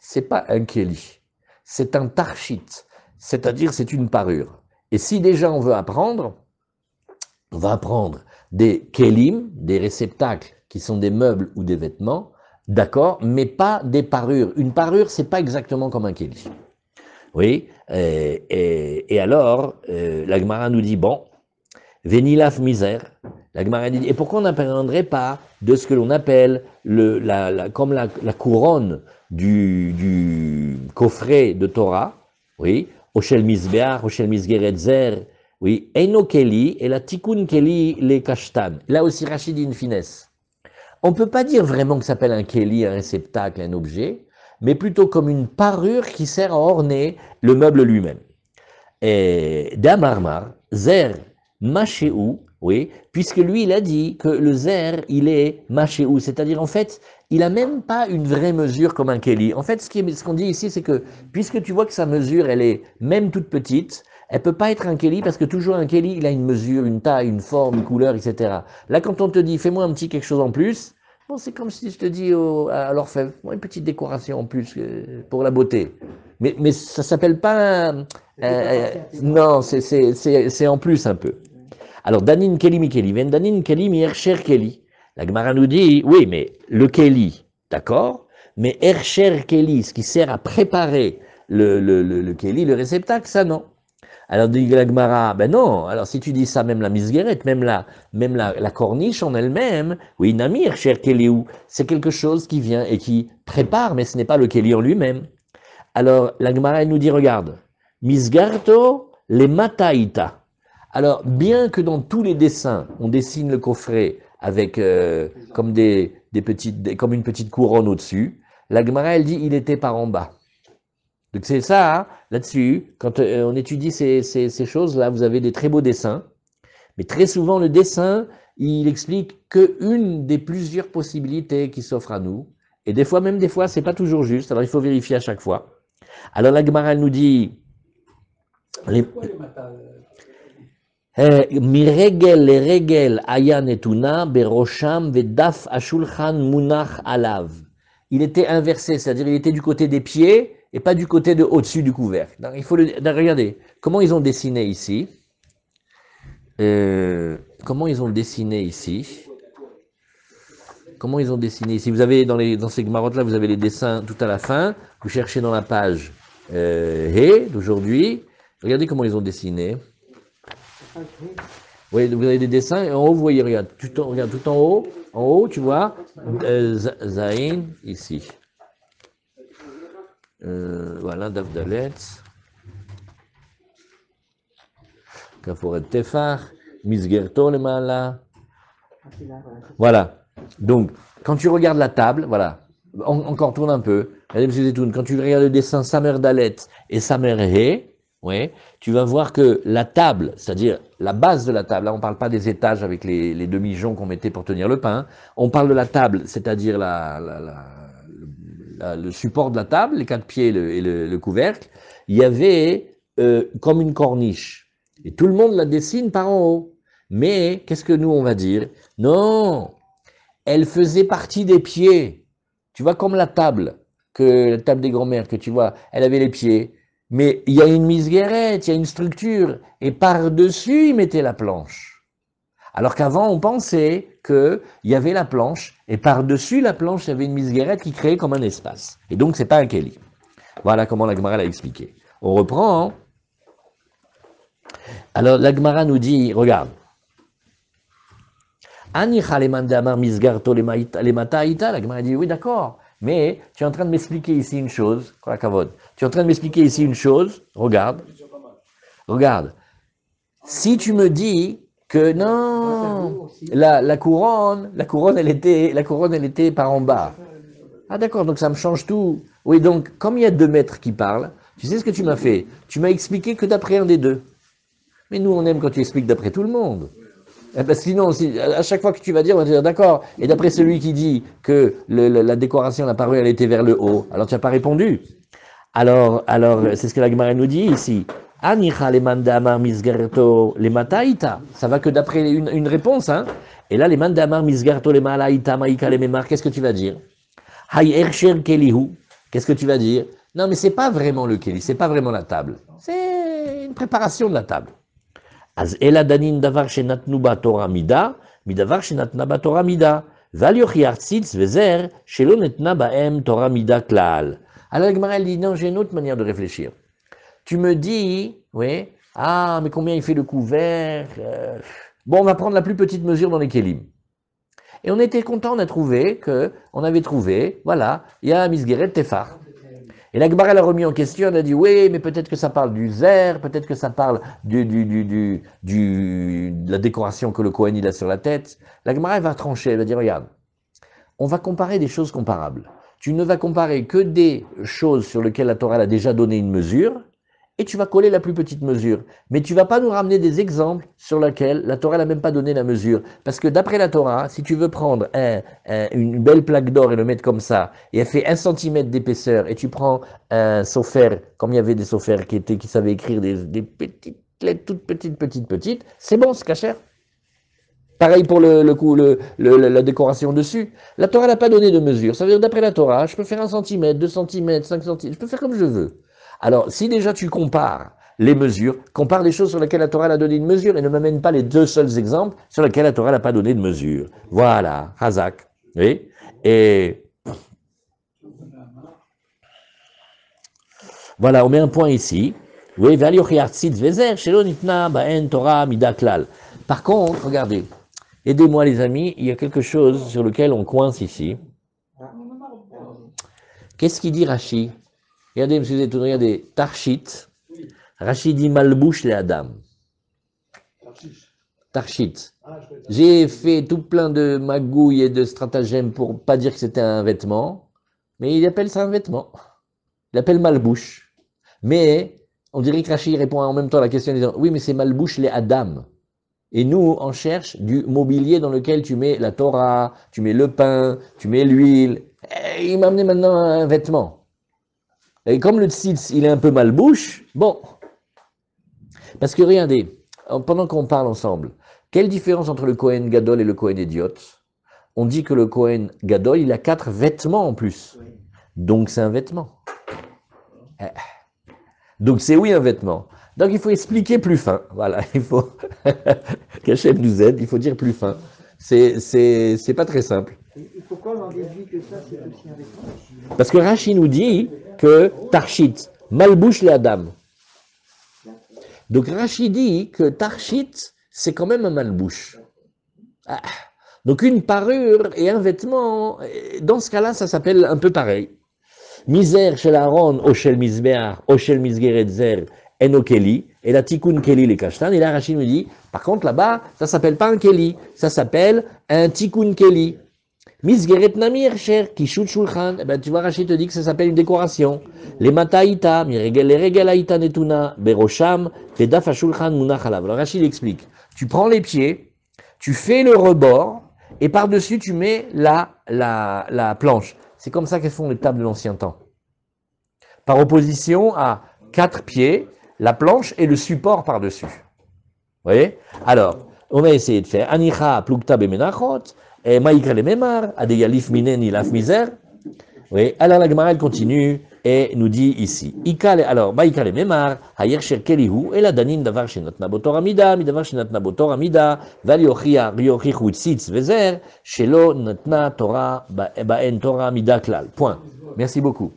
c'est pas un Keli, c'est un Tarchit, c'est-à-dire c'est une parure. Et si déjà on veut apprendre, on va apprendre des Kelim, des réceptacles qui sont des meubles ou des vêtements, d'accord, mais pas des parures. Une parure, c'est pas exactement comme un keli. Oui, et alors, la Gemara nous dit, bon, Venilaf misère. La Gemara dit, et pourquoi on n'apprendrait pas de ce que l'on appelle comme la couronne du coffret de Torah, oui, Oshel Misbeach, Oshel Misgeretzer, oui, Eino Keli, et la Tikkun Keli, les Kashtan. Là aussi, Rachid dit une finesse. On ne peut pas dire vraiment que ça s'appelle un keli, un réceptacle, un objet, mais plutôt comme une parure qui sert à orner le meuble lui-même. Et Damarmar, Zer, Machéou, oui, puisque lui, il a dit que le Zer, il est Machéou, c'est-à-dire en fait, il n'a même pas une vraie mesure comme un keli. En fait, ce qu'on dit ici, c'est que puisque tu vois que sa mesure, elle est même toute petite, elle ne peut pas être un keli parce que toujours un keli, il a une mesure, une taille, une forme, une couleur, etc. Là, quand on te dit, fais-moi un petit quelque chose en plus, bon, c'est comme si je te dis à l'orfèvre, une petite décoration en plus pour la beauté. Mais ça ne s'appelle pas... non, c'est en plus un peu. Alors, Danin Keli Mikeli, Ven Danin Keli mi Ercher Keli. La Gemara nous dit, oui, mais le Keli, d'accord, mais Ercher Keli, ce qui sert à préparer le Keli, le réceptacle, ça non. Alors dit la Gemara, ben non, alors si tu dis ça, même la misguérette, même la corniche en elle-même, oui, namir, cher Kéliou, c'est quelque chose qui vient et qui prépare, mais ce n'est pas le Kéli en lui-même. Alors la Gemara, elle nous dit, regarde, misgarto le mataïta. Alors, bien que dans tous les dessins, on dessine le coffret avec comme comme une petite couronne au-dessus, la Gemara, elle dit, il était par en bas. Donc c'est ça, hein, là-dessus, quand on étudie ces choses-là, vous avez des très beaux dessins, mais très souvent le dessin, il explique qu'une des plusieurs possibilités qui s'offrent à nous, et des fois, c'est pas toujours juste, alors il faut vérifier à chaque fois. Alors la Gemara, elle nous dit, miregel le regel aya netuna berosham vedaf ashulchan munach alav. Il était inversé, c'est-à-dire il était du côté des pieds et pas du côté de au-dessus du couvercle. Donc, il faut regarder comment ils ont dessiné ici. Comment ils ont dessiné ici. Comment ils ont dessiné ici. Vous avez dans ces gmarottes-là, vous avez les dessins tout à la fin. Vous cherchez dans la page He d'aujourd'hui. Regardez comment ils ont dessiné. Oui, vous avez des dessins, et en haut, vous voyez, regarde tout en haut, tu vois, Zain, ici. Voilà, Davdalet, Kaforet Tefar, Misgerto le Mala. Voilà. Donc, quand tu regardes la table, voilà, encore tourne un peu. Quand tu regardes le dessin Samer Dalet et Samer He, ouais, tu vas voir que la table, c'est-à-dire la base de la table, là on ne parle pas des étages avec les demi-joncs qu'on mettait pour tenir le pain, on parle de la table, c'est-à-dire le support de la table, les quatre pieds et le couvercle, il y avait comme une corniche. Et tout le monde la dessine par en haut. Mais qu'est-ce que nous on va dire? Non, elle faisait partie des pieds. Tu vois, comme la table des grands-mères que tu vois, elle avait les pieds. Mais il y a une misguérette, il y a une structure. Et par-dessus, ils mettaient la planche. Alors qu'avant, on pensait qu'il y avait la planche, et par-dessus la planche, il y avait une misguérette qui créait comme un espace. Et donc, c'est pas un Kéli. Voilà comment la Gemara l'a expliqué. On reprend. Hein. Alors, la Gemara nous dit, regarde. Anicha le mandamar misgarto le mataïta. La Gemara dit, oui, d'accord. Mais tu es en train de m'expliquer ici une chose, tu es en train de m'expliquer ici une chose, regarde, si tu me dis que non, la couronne, elle était par en bas. Ah d'accord, donc ça me change tout. Oui, donc, comme il y a 2 maîtres qui parlent, tu sais ce que tu m'as fait? Tu m'as expliqué que d'après un des deux. Mais nous, on aime quand tu expliques d'après tout le monde. Parce que sinon, à chaque fois que tu vas dire, on va dire d'accord. Et d'après celui qui dit que la décoration, la parure, elle était vers le haut, alors tu n'as pas répondu. Alors, c'est ce que la Gemara nous dit ici. Anicha le mandamar misgarto le mataïta. Ça va que d'après une réponse, hein. Et là, les mandamar misgarto le malaïta maïka le memar, qu'est-ce que tu vas dire? Hay ersher kelihu. Qu'est-ce que tu vas dire? Non, mais c'est pas vraiment le keli, c'est pas vraiment la table. C'est une préparation de la table. Az eladanin davar shenatnu ba Torah mida, midavar shenatna ba Torah mida. Val yochiar tzitz vezer, shelo netna baem Torah mida klal. Alors la Gemara, elle dit, non, j'ai une autre manière de réfléchir. Tu me dis, oui, ah, mais combien il fait le couvert Bon, on va prendre la plus petite mesure dans les kélim. Et on était content, on avait trouvé, voilà, il y a Misgueret Tefar. Et la Gemara l'a remis en question, elle a dit, oui, mais peut-être que ça parle du zer, peut-être que ça parle de la décoration que le Kohen il a sur la tête. La Gemara, elle va trancher, elle va dire, regarde, on va comparer des choses comparables. Tu ne vas comparer que des choses sur lesquelles la Torah a déjà donné une mesure, et tu vas coller la plus petite mesure. Mais tu ne vas pas nous ramener des exemples sur lesquels la Torah n'a même pas donné la mesure. Parce que d'après la Torah, si tu veux prendre une belle plaque d'or et le mettre comme ça, et elle fait 1 centimètre d'épaisseur, et tu prends un sofer, comme il y avait des sofers qui savaient écrire des petites lettres toutes petites, c'est bon, c'est cachère. Pareil pour la décoration dessus. La Torah n'a pas donné de mesure. Ça veut dire, d'après la Torah, je peux faire 1 centimètre, 2 centimètres, 5 centimètres, je peux faire comme je veux. Alors, si déjà tu compares les mesures, compare les choses sur lesquelles la Torah a donné une mesure et ne m'amène pas les 2 seuls exemples sur lesquels la Torah n'a pas donné de mesure. Voilà, Hazak. Oui. Et voilà, on met un point ici. Oui, Torah mida klal. Par contre, regardez, aidez-moi les amis, il y a quelque chose sur lequel on coince ici. Qu'est-ce qu'il dit Rashi? Regardez, monsieur Zetoun, regardez, Tarshit. Rashi dit Malbouche les Adam. Tarshit. J'ai fait tout plein de magouilles et de stratagèmes pour pas dire que c'était un vêtement, mais il appelle ça un vêtement. Il appelle Malbouche. Mais on dirait que Rashi répond en même temps à la question en disant oui, mais c'est Malbouche les Adam. Et nous, on cherche du mobilier dans lequel tu mets la Torah, tu mets le pain, tu mets l'huile. Et il m'a amené maintenant un vêtement. Et comme le tzitz, il est un peu malbouche, bon. Parce que regardez, pendant qu'on parle ensemble, quelle différence entre le Kohen Gadol et le Kohen Idiot? On dit que le Kohen Gadol, il a 4 vêtements en plus. Donc c'est un vêtement. Donc c'est oui un vêtement. Donc il faut expliquer plus fin. Voilà, il faut qu'Hachem nous aide, il faut dire plus fin. C'est pas très simple. Et pourquoi on en déduit que ça, c'est aussi un vêtement? Parce que Rashi nous dit que Tarshit, Malbouche les Adam. Donc Rashi dit que Tarshit, c'est quand même un malbouche. Ah. Donc une parure et un vêtement, dans ce cas-là, ça s'appelle un peu pareil. Misère chez l'Aaron, Oshel Misbeach, Oshel Misgeretzer, Eno Keli, et la Tikkun Keli les Kashtan. Et là, Rashi nous dit, par contre, là-bas, ça s'appelle pas un Keli, ça s'appelle un Tikkun Keli. Misgeret Namir, cher, Kishut Shulchan. Eh ben, tu vois, Rashi te dit que ça s'appelle une décoration. Les Mataïta, les Regelaïta Netuna, Berosham, Pedaf Shulchan Munach Alav. Alors Rashi explique. Tu prends les pieds, tu fais le rebord, et par-dessus, tu mets la planche. C'est comme ça qu'elles font les tables de l'ancien temps. Par opposition à 4 pieds, la planche et le support par-dessus. Vous voyez? Alors, on va essayer de faire Anicha plukta bemenachot, et maïkra le memar, adeyalif mineni laf miser. Oui, alors la Gemara elle continue et nous dit ici. Alors, maïkra le memar, hayer sher kelihu, et la danin davar shenatna botor amida, midavar shenatna botor amida, valiochia riochichu tzitz vezer, shelo natna Torah, baen Torah amida klal. Point. Merci beaucoup.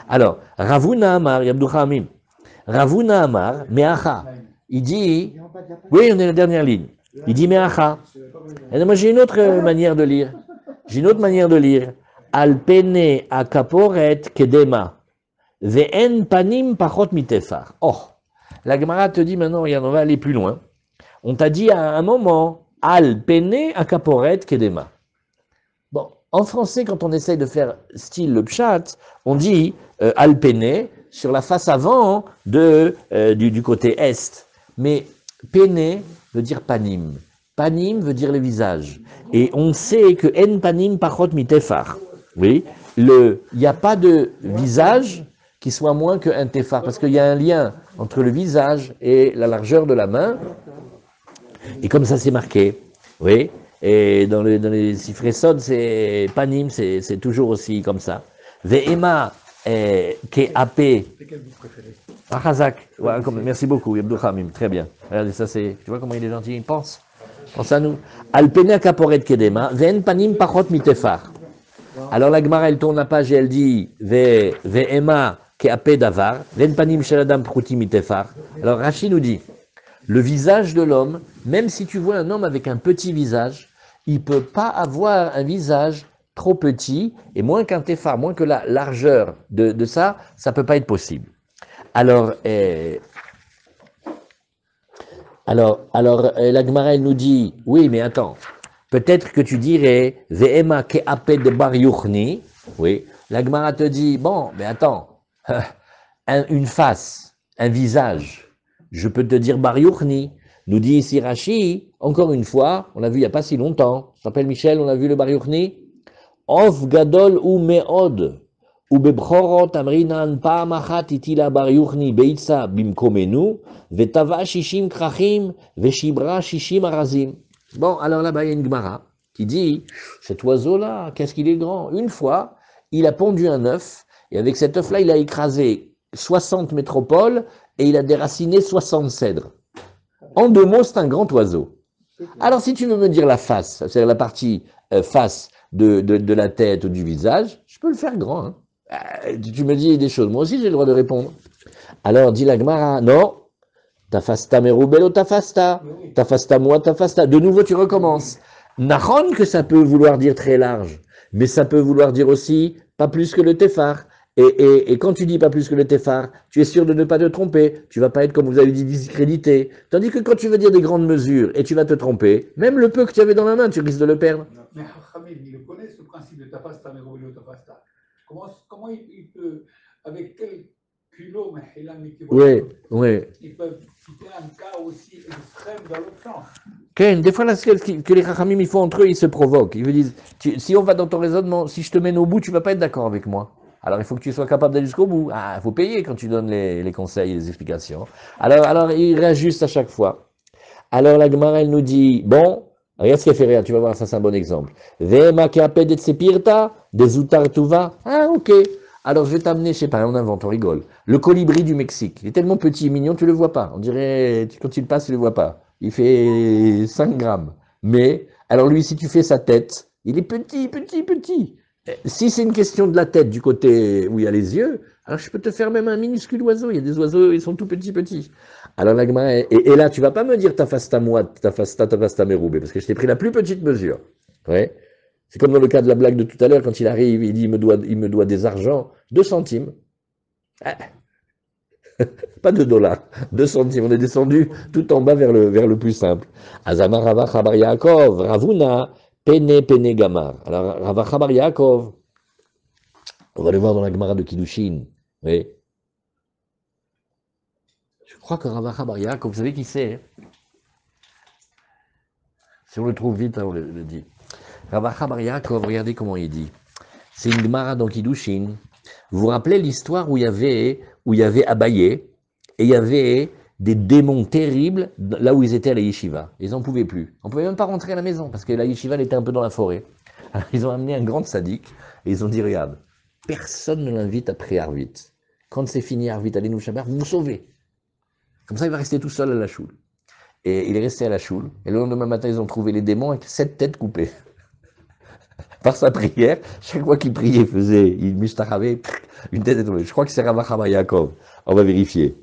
Alors, Ravuna Amar, Yabdou Hamim. Ravuna Amar, Meacha. Il dit, oui, on est la dernière ligne. Il dit Meacha. Et moi, j'ai une autre manière de lire. J'ai une autre manière de lire. Alpene akaporet kedema. Ve'en panim pachot mitefar. Oh, la Gemara te dit maintenant, regarde, on va aller plus loin. On t'a dit à un moment, Alpene akaporet kedema. Bon, en français, quand on essaye de faire style le pshat, on dit alpene sur la face avant du côté est. Mais pene veut dire panim. Panim veut dire le visage. Et on sait que en panim pachot mitefar. Oui, il n'y a pas de visage qui soit moins qu'un tefar, parce qu'il y a un lien entre le visage et la largeur de la main. Et comme ça, c'est marqué. Oui. Et dans les Sifresod, c'est panim, c'est toujours aussi comme ça. Ve'ema ke'ap. Achazak. Ouais, merci beaucoup, Yabdou Hamim. Très bien. Regardez, ça c'est. Tu vois comment il est gentil, il pense. Pense à nous. Alpene kaporet kedema. Ve'en panim pachot mitefar. Alors la Gemara, elle tourne la page et elle dit ve'ema ke'ap davar. Ve'en panim sheladam pruti mitefar. Alors Rashi nous dit. Le visage de l'homme, même si tu vois un homme avec un petit visage, il ne peut pas avoir un visage trop petit, et moins qu'un téphar, moins que la largeur de ça, ça ne peut pas être possible. Alors la Gemara, elle nous dit, oui, mais attends, peut-être que tu dirais, Ve'ema ke'ap de bar yuchni, oui, la Gemara te dit, bon, mais attends, une face, un visage, je peux te dire Bar Yuchni, nous dit ici Rashi, encore une fois, on l'a vu il n'y a pas si longtemps, je t'appelle Michel, on a vu le Bar Yuchni, Of gadol u me'od, u bebchorot amrinan pa'amachat itila Bar Yuchni beitza bimkomenu, vetava shishim krachim, veshibra shishim arazim. Bon, alors là-bas, il y a une Gemara qui dit, cet oiseau-là, qu'est-ce qu'il est grand. Une fois, il a pondu un œuf, et avec cet œuf-là, il a écrasé 60 métropoles, et il a déraciné 60 cèdres. En 2 mots, c'est un grand oiseau. Alors, si tu veux me dire la face, c'est-à-dire la partie face de la tête ou du visage, je peux le faire grand. Hein. Tu me dis des choses, moi aussi j'ai le droit de répondre. Alors, dit la Gemara, non, tafasta merubelo tafasta, tafasta moi tafasta. De nouveau, tu recommences. Nahon que ça peut vouloir dire très large, mais ça peut vouloir dire aussi pas plus que le tefar. Et quand tu dis pas plus que le tefar, tu es sûr de ne pas te tromper. Tu vas pas être, comme vous avez dit, discrédité. Tandis que quand tu veux dire des grandes mesures et tu vas te tromper, même le peu que tu avais dans la main, tu risques de le perdre. Mais Khamid, il connaît ce principe de tafasta, merubelo tafasta. Comment il peut, avec quel culot, mais il a mis Oui. ils peuvent citer un cas aussi extrême dans l'autre sens. Ken, des fois, là, ce que les Chachamim ils font entre eux, ils se provoquent. Ils me disent, si on va dans ton raisonnement, si je te mène au bout, tu vas pas être d'accord avec moi. Alors, il faut que tu sois capable d'aller jusqu'au bout. Ah, il faut payer quand tu donnes les conseils et les explications. Alors, il réajuste à chaque fois. Alors, la Gemara, elle nous dit, bon, regarde ce qu'elle fait, regarde, tu vas voir, ça c'est un bon exemple. Vema keaped et tsepirta, des utartuva. Ah, ok. Alors, je vais t'amener, je sais pas, on invente, on rigole. Le colibri du Mexique. Il est tellement petit et mignon, tu le vois pas. On dirait, quand il passe, tu le vois pas. Il fait 5 grammes. Mais, alors lui, si tu fais sa tête, il est petit, petit, petit. Si c'est une question de la tête du côté où il y a les yeux, alors je peux te faire même un minuscule oiseau. Il y a des oiseaux, ils sont tout petits, petits. Alors la Gemara, et là, tu vas pas me dire tafasta moi, tafasta meroubé, parce que je t'ai pris la plus petite mesure. Ouais. C'est comme dans le cas de la blague de tout à l'heure, quand il arrive, il dit il me doit des argents, 2 centimes. Ah. Pas de dollars, 2 centimes. On est descendu tout en bas vers le plus simple. Azamar Rava Chabar Yaakov, Ravuna, Pene Gamar. Alors Rava Chabar Yaakov, on va le voir dans la Gemara de Kiddushin. Oui. Je crois que Rava Chabar Yaakov, vous savez qui c'est, hein? Si on le trouve vite, hein, on le dit. Rava Chabar Yaakov, regardez comment il dit. C'est une Gemara dans Kiddushin. Vous vous rappelez l'histoire où il y avait Abaye, et il y avait des démons terribles là où ils étaient à la yeshiva. Ils n'en pouvaient plus. On ne pouvait même pas rentrer à la maison parce que la yeshiva elle était un peu dans la forêt. Alors, ils ont amené un grand sadique et ils ont dit, regarde, personne ne l'invite après Arvit. Quand c'est fini Arvit, allez nous Shabbat, vous vous sauvez. Comme ça, il va rester tout seul à la choule. Et il est resté à la choule. Et le lendemain matin, ils ont trouvé les démons avec 7 têtes coupées. Par sa prière, chaque fois qu'il priait, il mustachavait, une tête est tombée. Je crois que c'est Rava Chabar Yaakov. On va vérifier.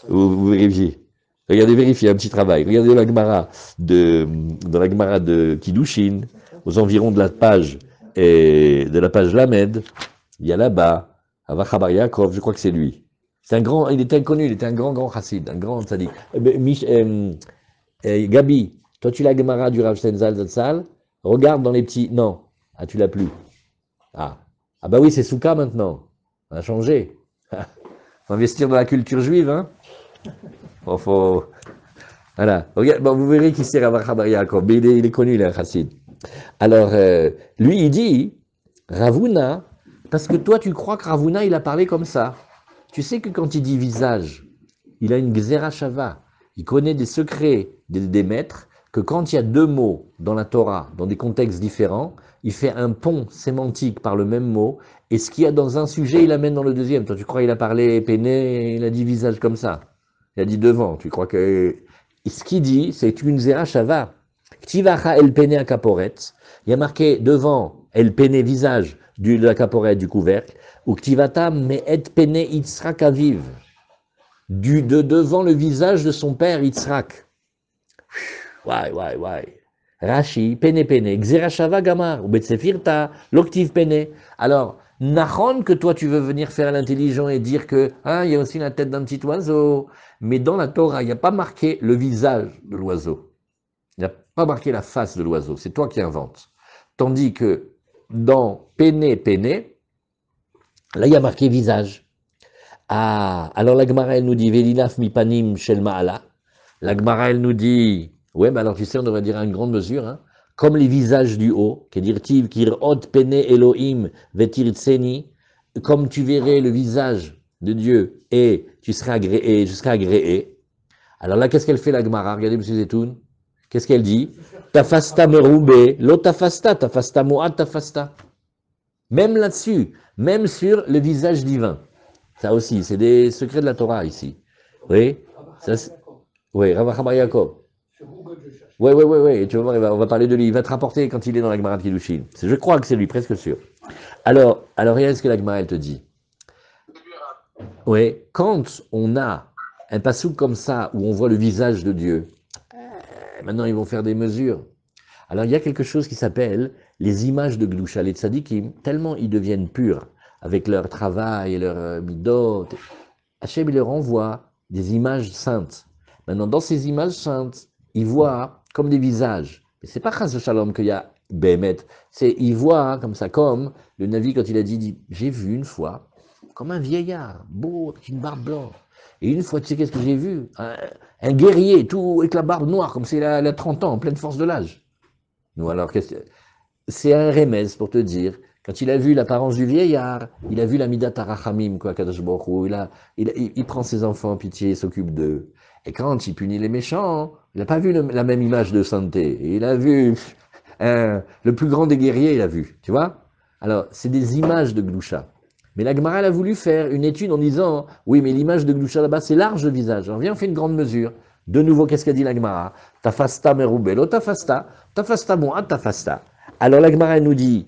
Vous vérifiez. Regardez, vérifiez un petit travail. Regardez la Gemara dans la Gemara de Kiddushin, aux environs de la page Lamed, il y a là-bas, Rava Chabar Yaakov, je crois que c'est lui. C'est un grand, il était inconnu, il était un grand chassid, un grand tzaddik. Gabi, toi tu l'as Gemara du Rav Stenzal Zatzal, regarde dans les petits, non. Ah, tu l'as plus. Ah bah oui, c'est Souka maintenant. On a changé. Faut investir dans la culture juive, hein. Faut... Voilà. Regarde, bon, vous verrez qui c'est Rava Chabar Yaakov. Mais il est connu, il est un chassid. Alors, lui, il dit, Ravuna, parce que toi, tu crois que Ravuna, il a parlé comme ça. Tu sais que quand il dit visage, il a une Gzera Shava. Il connaît des secrets des maîtres, que quand il y a 2 mots dans la Torah, dans des contextes différents, il fait un pont sémantique par le même mot, et ce qu'il y a dans un sujet, il l'amène dans le deuxième. Toi, tu crois qu'il a parlé péné, il a dit visage comme ça. Il a dit devant. Tu crois que... Et ce qu'il dit, c'est une zera shava. Ktivacha el péné à caporet. Il y a marqué devant el péné visage de la caporette, du couvercle, ou ktivata me et péné Yitzhak aviv. De devant le visage de son père Yitzhak. Ouais. Rashi, pene, Xerashava gamar, ou betsefirta, l'octive pene. Alors, Nahon, que toi tu veux venir faire l'intelligent et dire que, il y a aussi la tête d'un petit oiseau. Mais dans la Torah, il n'y a pas marqué le visage de l'oiseau. Il n'y a pas marqué la face de l'oiseau. C'est toi qui inventes. Tandis que dans pene, là il y a marqué visage. Ah, alors la Gemara elle nous dit, Velinaf mipanim shel ma'ala. La Gemara elle nous dit, ouais, mais alors tu sais, on devrait dire à une grande mesure, hein, comme les visages du haut, Kedirtiv, Kirot, Pene, Elohim, Vetirtseni, comme tu verrais le visage de Dieu et tu seras agréé, je serai agréé. Alors là, qu'est-ce qu'elle fait la Gemara? Regardez, M. Zetoun. Qu'est-ce qu'elle dit? Tafasta meroube, lo tafasta moat tafasta. Même là-dessus, même sur le visage divin. Ça aussi, c'est des secrets de la Torah ici. Oui, ça, oui, Rava Chabar Yaakov. Oui. Et tu vas voir, on va parler de lui. Il va te rapporter quand il est dans la Gemara de Kiddushin. Je crois que c'est lui, presque sûr. Alors regarde ce que la Gemara, elle te dit. Oui, quand on a un passouk comme ça, où on voit le visage de Dieu, maintenant ils vont faire des mesures. Alors il y a quelque chose qui s'appelle les images de Gdusha, les tzadikim, tellement ils deviennent purs avec leur travail et leur midot. Hachem il leur envoie des images saintes. Maintenant dans ces images saintes, ils voient comme des visages. Mais c'est pas Chas Shalom qu'il y a Bémet, c'est ils voient comme ça, comme le Navi quand il a dit j'ai vu une fois comme un vieillard, beau, avec une barbe blanche. Et une fois, tu sais qu'est-ce que j'ai vu un guerrier, tout avec la barbe noire, comme s'il a 30 ans, en pleine force de l'âge. Nous, alors, c'est un remède pour te dire, quand il a vu l'apparence du vieillard, il a vu la Midat Arachamim, quoi, Kadosh Baruch Hu, il prend ses enfants en pitié, il s'occupe d'eux. Et quand il punit les méchants, il n'a pas vu la même image de santé. Il a vu le plus grand des guerriers, il a vu, tu vois. Alors, c'est des images de Gdusha. Mais la Gemara, elle a voulu faire une étude en disant, oui, mais l'image de Gdusha là-bas, c'est large le visage. Alors, viens, on fait une grande mesure. De nouveau, qu'est-ce qu'a dit la Gemara? Tafasta merubelo, tafasta moa, tafasta. Alors, la Gemara, elle nous dit,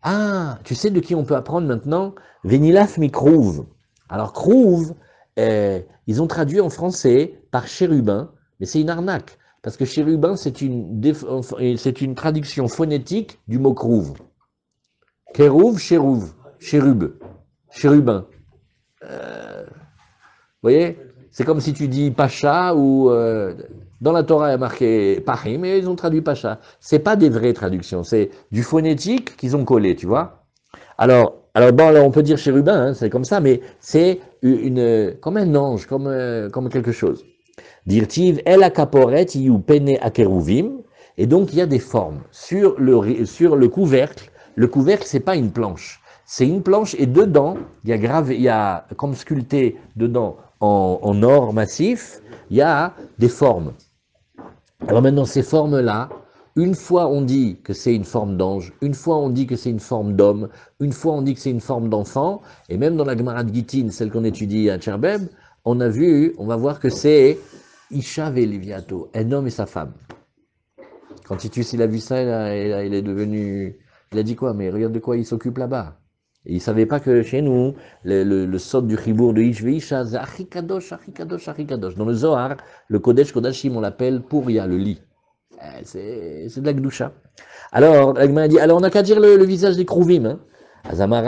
ah, tu sais de qui on peut apprendre maintenant? Venilaf mikrouv. Alors, krouv, ils ont traduit en français par chérubin, mais c'est une arnaque. Parce que chérubin, c'est une traduction phonétique du mot krouv. Kérouv, chérouv, chérub, chérubin. Vous voyez? C'est comme si tu dis Pacha ou dans la Torah il y a marqué Pahim mais ils ont traduit Pacha. C'est pas des vraies traductions, c'est du phonétique qu'ils ont collé, tu vois. Alors bon, là, on peut dire chérubin, hein, c'est comme ça, mais c'est comme un ange, comme quelque chose. Dirtiv el akaporet iu pene akeruvim, et donc il y a des formes sur le couvercle. Le couvercle c'est pas une planche, c'est une planche et dedans il y a comme sculpté dedans en or massif, il y a des formes. Alors maintenant ces formes là, une fois on dit que c'est une forme d'ange, une fois on dit que c'est une forme d'homme, une fois on dit que c'est une forme d'enfant, et même dans la Gemara de Gittin, celle qu'on étudie à Tcherbeb, on va voir que c'est Isha Veliviato, un homme et sa femme. Quand Titus il a vu ça, il est devenu, il a dit quoi? Mais regarde de quoi il s'occupe là-bas. Et il savait pas que chez nous, le sot du chibour de Ish Veisha, c'est Achikadosh, Achikadosh, Achikadosh. Dans le Zohar, le Kodesh Kodashim, on l'appelle Pouria, le lit. C'est de la Gdusha. Alors, la Gemara dit, alors on n'a qu'à dire le visage des Krouvim. Hein. Amar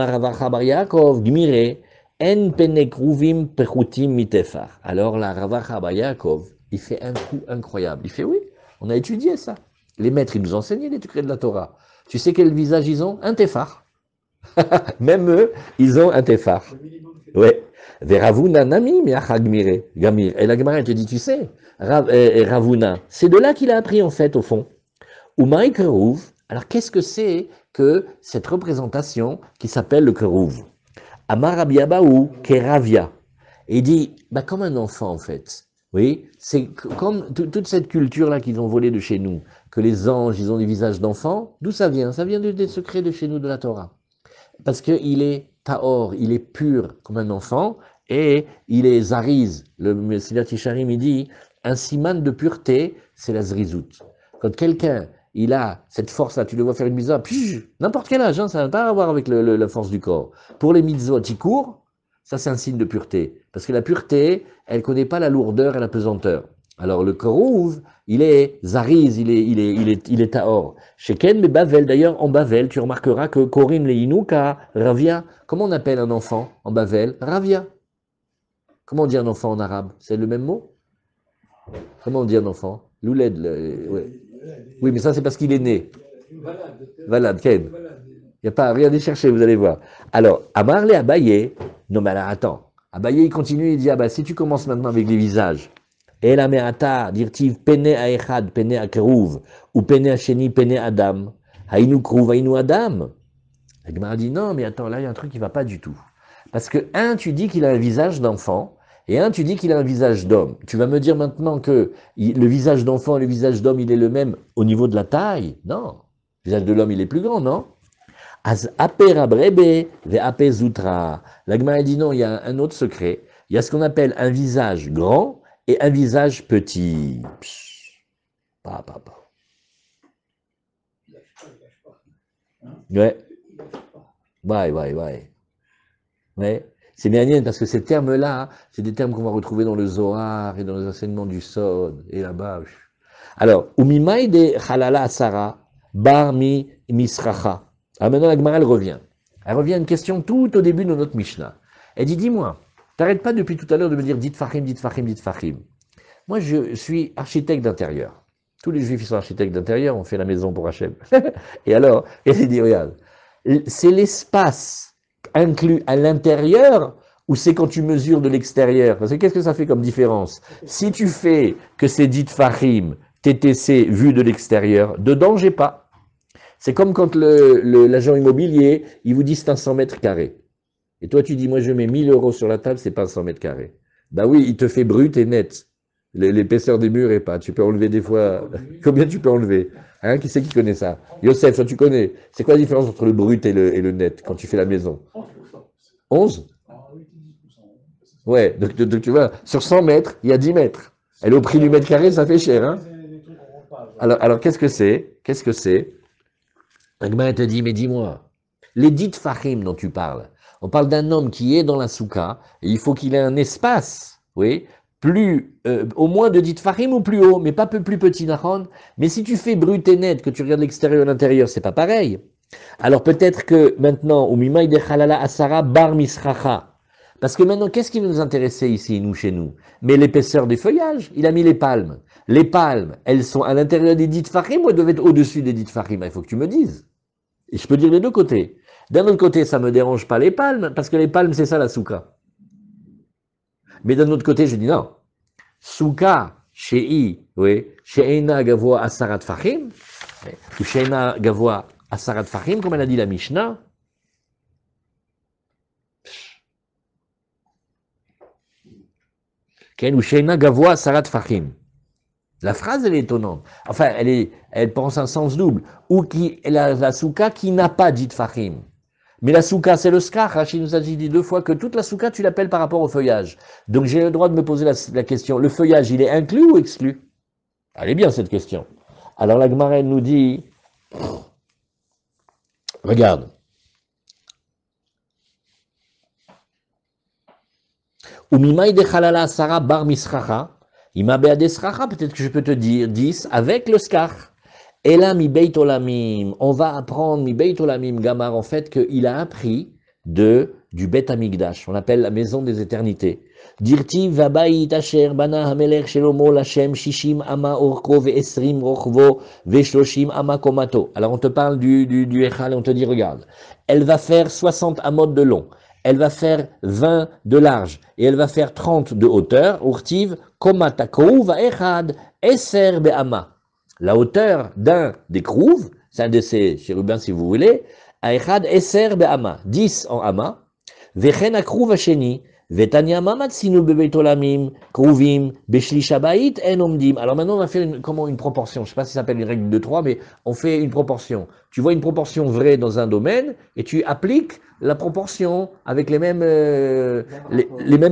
Ravacha Bar Yaakov, Gmire, En Pene Krouvim Pechutim Mitefar. Alors, la Ravacha Bar Yaakov, il fait un coup incroyable. Il fait, oui, on a étudié ça. Les maîtres, ils nous enseignaient les secrets de la Torah. Tu sais quel visage ils ont? Un tefar. Même eux, ils ont un tefar. Ouais. Veravuna nami miachagmire. Gamir. Et la Gemara, elle te dit, tu sais, Ravuna, c'est de là qu'il a appris en fait, au fond. Ou Kerouv. Alors, qu'est-ce que c'est que cette représentation qui s'appelle le Kerouv? Amar Abiabaou Keravia. Et il dit, bah, comme un enfant en fait. Oui, c'est comme toute cette culture-là qu'ils ont volée de chez nous, que les anges, ils ont des visages d'enfants. D'où ça vient? Ça vient des secrets de chez nous de la Torah. Parce qu'il est taor, il est pur comme un enfant, et il est zariz. Le Silat Yisharim, il dit, un siman de pureté, c'est la zrizout. Quand quelqu'un, il a cette force-là, tu le vois faire une mitzvah, n'importe quel âge, hein, ça n'a pas à voir avec la force du corps. Pour les mitzvot, il court, ça c'est un signe de pureté. Parce que la pureté, elle ne connaît pas la lourdeur et la pesanteur. Alors le korouv, il est zariz, il est taor. Chez Ken, mais Bavel, d'ailleurs, en Bavel, tu remarqueras que Corinne Leinuka, Ravia, comment on appelle un enfant en Bavel? Ravia. Comment on dit un enfant en arabe? C'est le même mot? Comment on dit un enfant? Louled, ouais. Oui, mais ça c'est parce qu'il est né. Valad, Ken. Il n'y a pas à rien chercher, vous allez voir. Alors, Amarle Abaye, non mais alors attends. Abaye, il continue, il dit, ah bah si tu commences maintenant avec les visages, et la meata, dirtiv pene a echad, pene a kerouv, ou pene a sheni, pene adam, haïnu krouv, haïnu adam. La Gemara dit non, mais attends, là il y a un truc qui ne va pas du tout. Parce que un, tu dis qu'il a un visage d'enfant, et un, tu dis qu'il a un visage d'homme. Tu vas me dire maintenant que le visage d'enfant et le visage d'homme, il est le même au niveau de la taille? Non. Le visage de l'homme, il est plus grand, non? Az apera brebe ve ape zutra. La Gemara dit non, il y a un autre secret. Il y a ce qu'on appelle un visage grand et un visage petit. Psh, pas. Ouais. Ouais. Ouais. C'est méanienne parce que ces termes-là, c'est des termes qu'on va retrouver dans le Zohar et dans les enseignements du Sod, et là-bas. Alors, Umimaï de Halala Asara, Bar mi Misracha. Alors maintenant, la Gemara, elle revient. Elle revient à une question tout au début de notre Mishnah. Elle dit, dis-moi, t'arrêtes pas depuis tout à l'heure de me dire, dites Fahim, dites Fahim, dites Fahim. Moi, je suis architecte d'intérieur. Tous les juifs, ils sont architectes d'intérieur, on fait la maison pour Hachem. Et alors, elle dit, regarde, c'est l'espace inclus à l'intérieur ou c'est quand tu mesures de l'extérieur? Parce que qu'est-ce que ça fait comme différence? Si tu fais que c'est dit Fahim, TTC, vu de l'extérieur, dedans, j'ai pas. C'est comme quand l'agent immobilier, il vous dit c'est un 100 mètres carrés. Et toi, tu dis, moi, je mets 1000 euros sur la table, c'est pas un 100 mètres carrés. Ben oui, il te fait brut et net. L'épaisseur des murs et pas. Tu peux enlever des fois. Combien tu peux enlever? Hein, qui c'est qui connaît ça? Youssef, toi tu connais. C'est quoi la différence entre le brut et le net quand tu fais la maison? 11? Ouais, donc tu vois, sur 100 mètres, il y a 10 mètres. Et au prix du mètre carré, ça fait cher. Hein? Alors qu'est-ce que c'est? Qu'est-ce que c'est? Agma te dit, mais dis-moi, les dites Fahim dont tu parles, on parle d'un homme qui est dans la souka, et il faut qu'il ait un espace, oui, plus, au moins de dites Fahim ou plus haut, mais pas plus petit, Nahon. Mais si tu fais brut et net, que tu regardes l'extérieur et l'intérieur, c'est pas pareil. Alors peut-être que maintenant, au Mimaï de Halala Asara Bar Misracha, parce que maintenant, qu'est-ce qui nous intéressait ici, nous, chez nous? Mais l'épaisseur des feuillages, il a mis les palmes. Les palmes, elles sont à l'intérieur des dites Fahim ou elles doivent être au-dessus des dites Fahim? Il faut que tu me dises. Et je peux dire les deux côtés. D'un autre côté, ça me dérange pas les palmes, parce que les palmes, c'est ça la souka. Mais d'un autre côté, je dis non. Souka, Shei, oui, Sheina Gavoa Asarat Fahim, ou Sheina Gavoa Asarat Fahim, comme elle a dit la Mishnah. Ou Sheina Gavoa Asarat Fahim. La phrase, elle est étonnante. Enfin, elle pense un sens double. Ou la souka qui n'a pas dit Fahim. Mais la souka, c'est le skar. Rachid nous a dit 2 fois que toute la souka, tu l'appelles par rapport au feuillage. Donc j'ai le droit de me poser la question. Le feuillage, il est inclus ou exclu? Elle est bien cette question. Alors la Gemara nous dit, regarde. Umimaï de Halala Sara Bar Misracha. Peut-être que je peux te dire 10 avec le skar. Et là, mi beit olamim, on va apprendre mi beit olamim Gamar en fait qu'il a appris du Bet Amigdash, on appelle la maison des éternités. Dirti vabayit asher bana hamelech shelomo lachem shishim ama orko ve'esrim rochvo ve'shloshim ama komato. Alors on te parle du Echal et on te dit regarde, elle va faire 60 amot de long, elle va faire 20 de large et elle va faire 30 de hauteur. Urtiv komatakou va echad eser be'ama. La hauteur d'un des crouves, c'est un de ces chérubins si vous voulez, Aechad Eser Be'ama, 10 en Ama, Vechen Akrouv Hasheni, Vetania Mamatsinu Bebeit Olamim, Krouvim, Beshlish Habayit, En Omdim. Alors maintenant on va faire une proportion, je ne sais pas si ça s'appelle une règle de 3, mais on fait une proportion. Tu vois une proportion vraie dans un domaine, et tu appliques la proportion avec les mêmes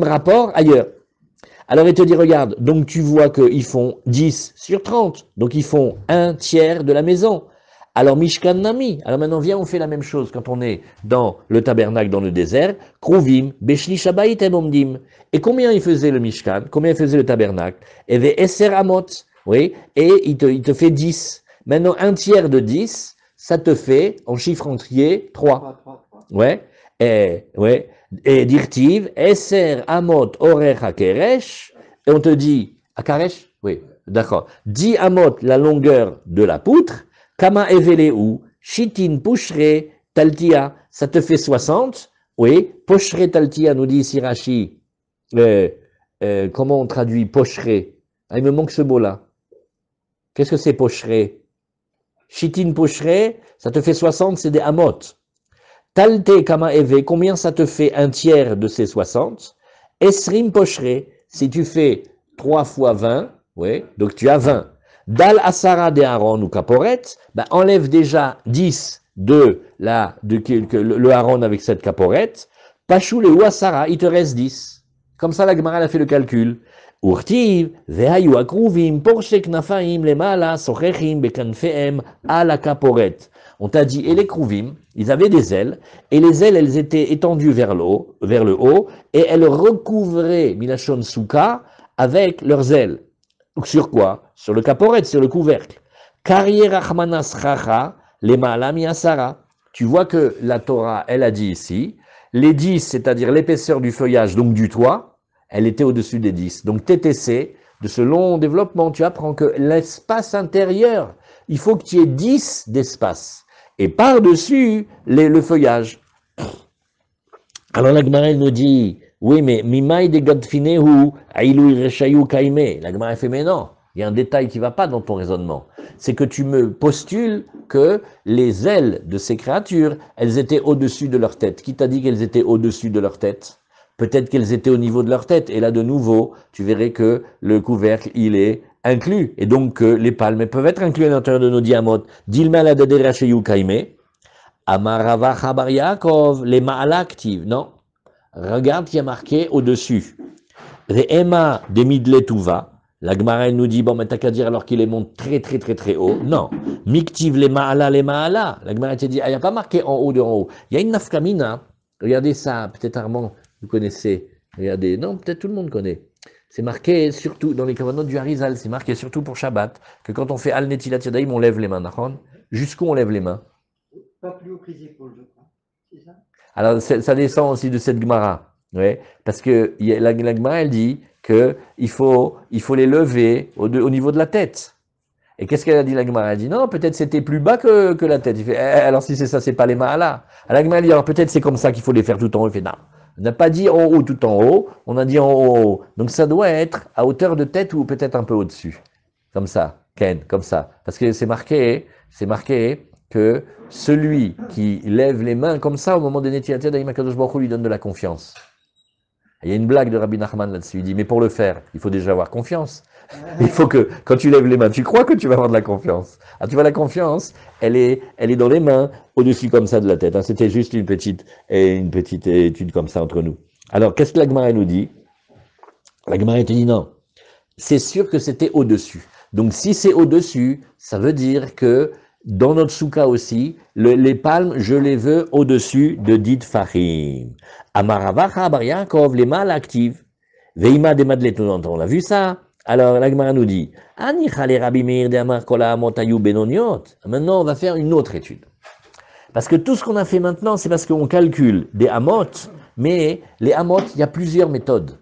rapports ailleurs. Alors il te dit, regarde, donc tu vois qu'ils font 10 sur 30, donc ils font un tiers de la maison. Alors Mishkan Nami, alors maintenant viens, on fait la même chose quand on est dans le tabernacle, dans le désert, Kruvim, Beshli Shabayit et Omdim. Et combien il faisait le Mishkan, combien il faisait le tabernacle? Et Eser Amot, oui, et il te fait 10. Maintenant un tiers de 10, ça te fait, en chiffre entier, 3. Ouais, et dirtiv, Eser Amot Orer Hakeresh, et on te dit, Akaresh? Oui, d'accord. 10 Amot, la longueur de la poutre, Kama Eveleu, Shitin Pushre Taltia, ça te fait 60, oui, Pushre Taltia, nous dit ici Rashi, comment on traduit Pushre? Ah, il me manque ce mot-là. Qu'est-ce que c'est Pushre? Shitin Pushre, ça te fait 60, c'est des Amot. Talte Kama Eve, combien ça te fait un tiers de ces 60? Esrim Pochre, si tu fais 3 fois 20, oui, donc tu as 20. Dal Asara de Aaron ou Kaporet, ben enlève déjà 10 de le Aaron avec cette Kaporet. Pachoul ou Asara, il te reste 10. Comme ça, la Gemara a fait le calcul. Urtiv, Vehayu Akruvim, Porsche Knafaim, Lemala, Sochechim, Bekanfeem, à la Kaporet. On t'a dit, et les Krouvim, ils avaient des ailes, et les ailes, elles étaient étendues vers le haut, et elles recouvraient Milachon Souka avec leurs ailes. Sur quoi? Sur le caporet, sur le couvercle. Les Maalami Asara. Tu vois que la Torah, elle a dit ici, les 10, c'est-à-dire l'épaisseur du feuillage, donc du toit, elle était au-dessus des 10. Donc TTC, de ce long développement, tu apprends que l'espace intérieur, il faut que tu aies 10 d'espace. Et par-dessus, le feuillage. Alors la Gemara nous dit, oui, mais Mimai de Gadfinehu, Ailui Reshayu Kaime. La Gemara fait, mais non, il y a un détail qui ne va pas dans ton raisonnement. C'est que tu me postules que les ailes de ces créatures, elles étaient au-dessus de leur tête. Qui t'a dit qu'elles étaient au-dessus de leur tête? Peut-être qu'elles étaient au niveau de leur tête. Et là, de nouveau, tu verrais que le couvercle, il est inclus. Et donc, les palmes peuvent être inclus à l'intérieur de nos diamotes. Dilma la Rashayu Kaime. Amarava Chabar Yaakov, les Ma'ala actives. Non. Regarde qui a marqué au-dessus. Re'ema de Midletuva. La Gemara nous dit, bon, mais t'as qu'à dire alors qu'il les monte très, très, très, très haut. Non. Miktiv les Ma'ala, les Ma'ala. La Gemara te dit, ah, il n'y a pas marqué en haut de en haut. Il y a une nafkamina. Regardez ça. Peut-être Armand, vous connaissez. Regardez. Non, peut-être tout le monde connaît. C'est marqué surtout dans les kavanot du Harizal. C'est marqué surtout pour Shabbat. Que quand on fait Al Netilat Yadayim, on lève les mains. Jusqu'où on lève les mains? Pas plus haut que les épaules, je crois. C'est ça? Alors, ça descend aussi de cette Gemara. Ouais, parce que la Gemara, elle dit qu'il faut les lever au niveau de la tête. Et qu'est-ce qu'elle a dit, la Gemara? Elle dit non, peut-être c'était plus bas que la tête. Il fait, alors si c'est ça, c'est pas les Ma'ala. La Gemara dit, alors peut-être c'est comme ça qu'il faut les faire tout en haut. Il fait, non. On n'a pas dit en haut tout en haut, on a dit en haut. Donc ça doit être à hauteur de tête ou peut-être un peu au-dessus. Comme ça, Ken, comme ça. Parce que c'est marqué que celui qui lève les mains comme ça au moment des Netilat Yadayim, HaKadosh Baruch Hu lui donne de la confiance. Il y a une blague de Rabbi Nachman là-dessus. Il dit, mais pour le faire, il faut déjà avoir confiance. Il faut que, quand tu lèves les mains, tu crois que tu vas avoir de la confiance. Ah, tu vois, la confiance, elle est dans les mains, au-dessus comme ça de la tête. C'était juste une petite étude comme ça entre nous. Alors, qu'est-ce que la Gemara nous dit? La Gemara te dit non. C'est sûr que c'était au-dessus. Donc, si c'est au-dessus, ça veut dire que dans notre souka aussi, les palmes, je les veux au-dessus de dit Fahim. Amaravacha bar Yaakov, les mâles actifs. Veima de Madleton, on a vu ça. Alors, la Gemara nous dit, maintenant, on va faire une autre étude. Parce que tout ce qu'on a fait maintenant, c'est parce qu'on calcule des amot, mais les amot, il y a plusieurs méthodes.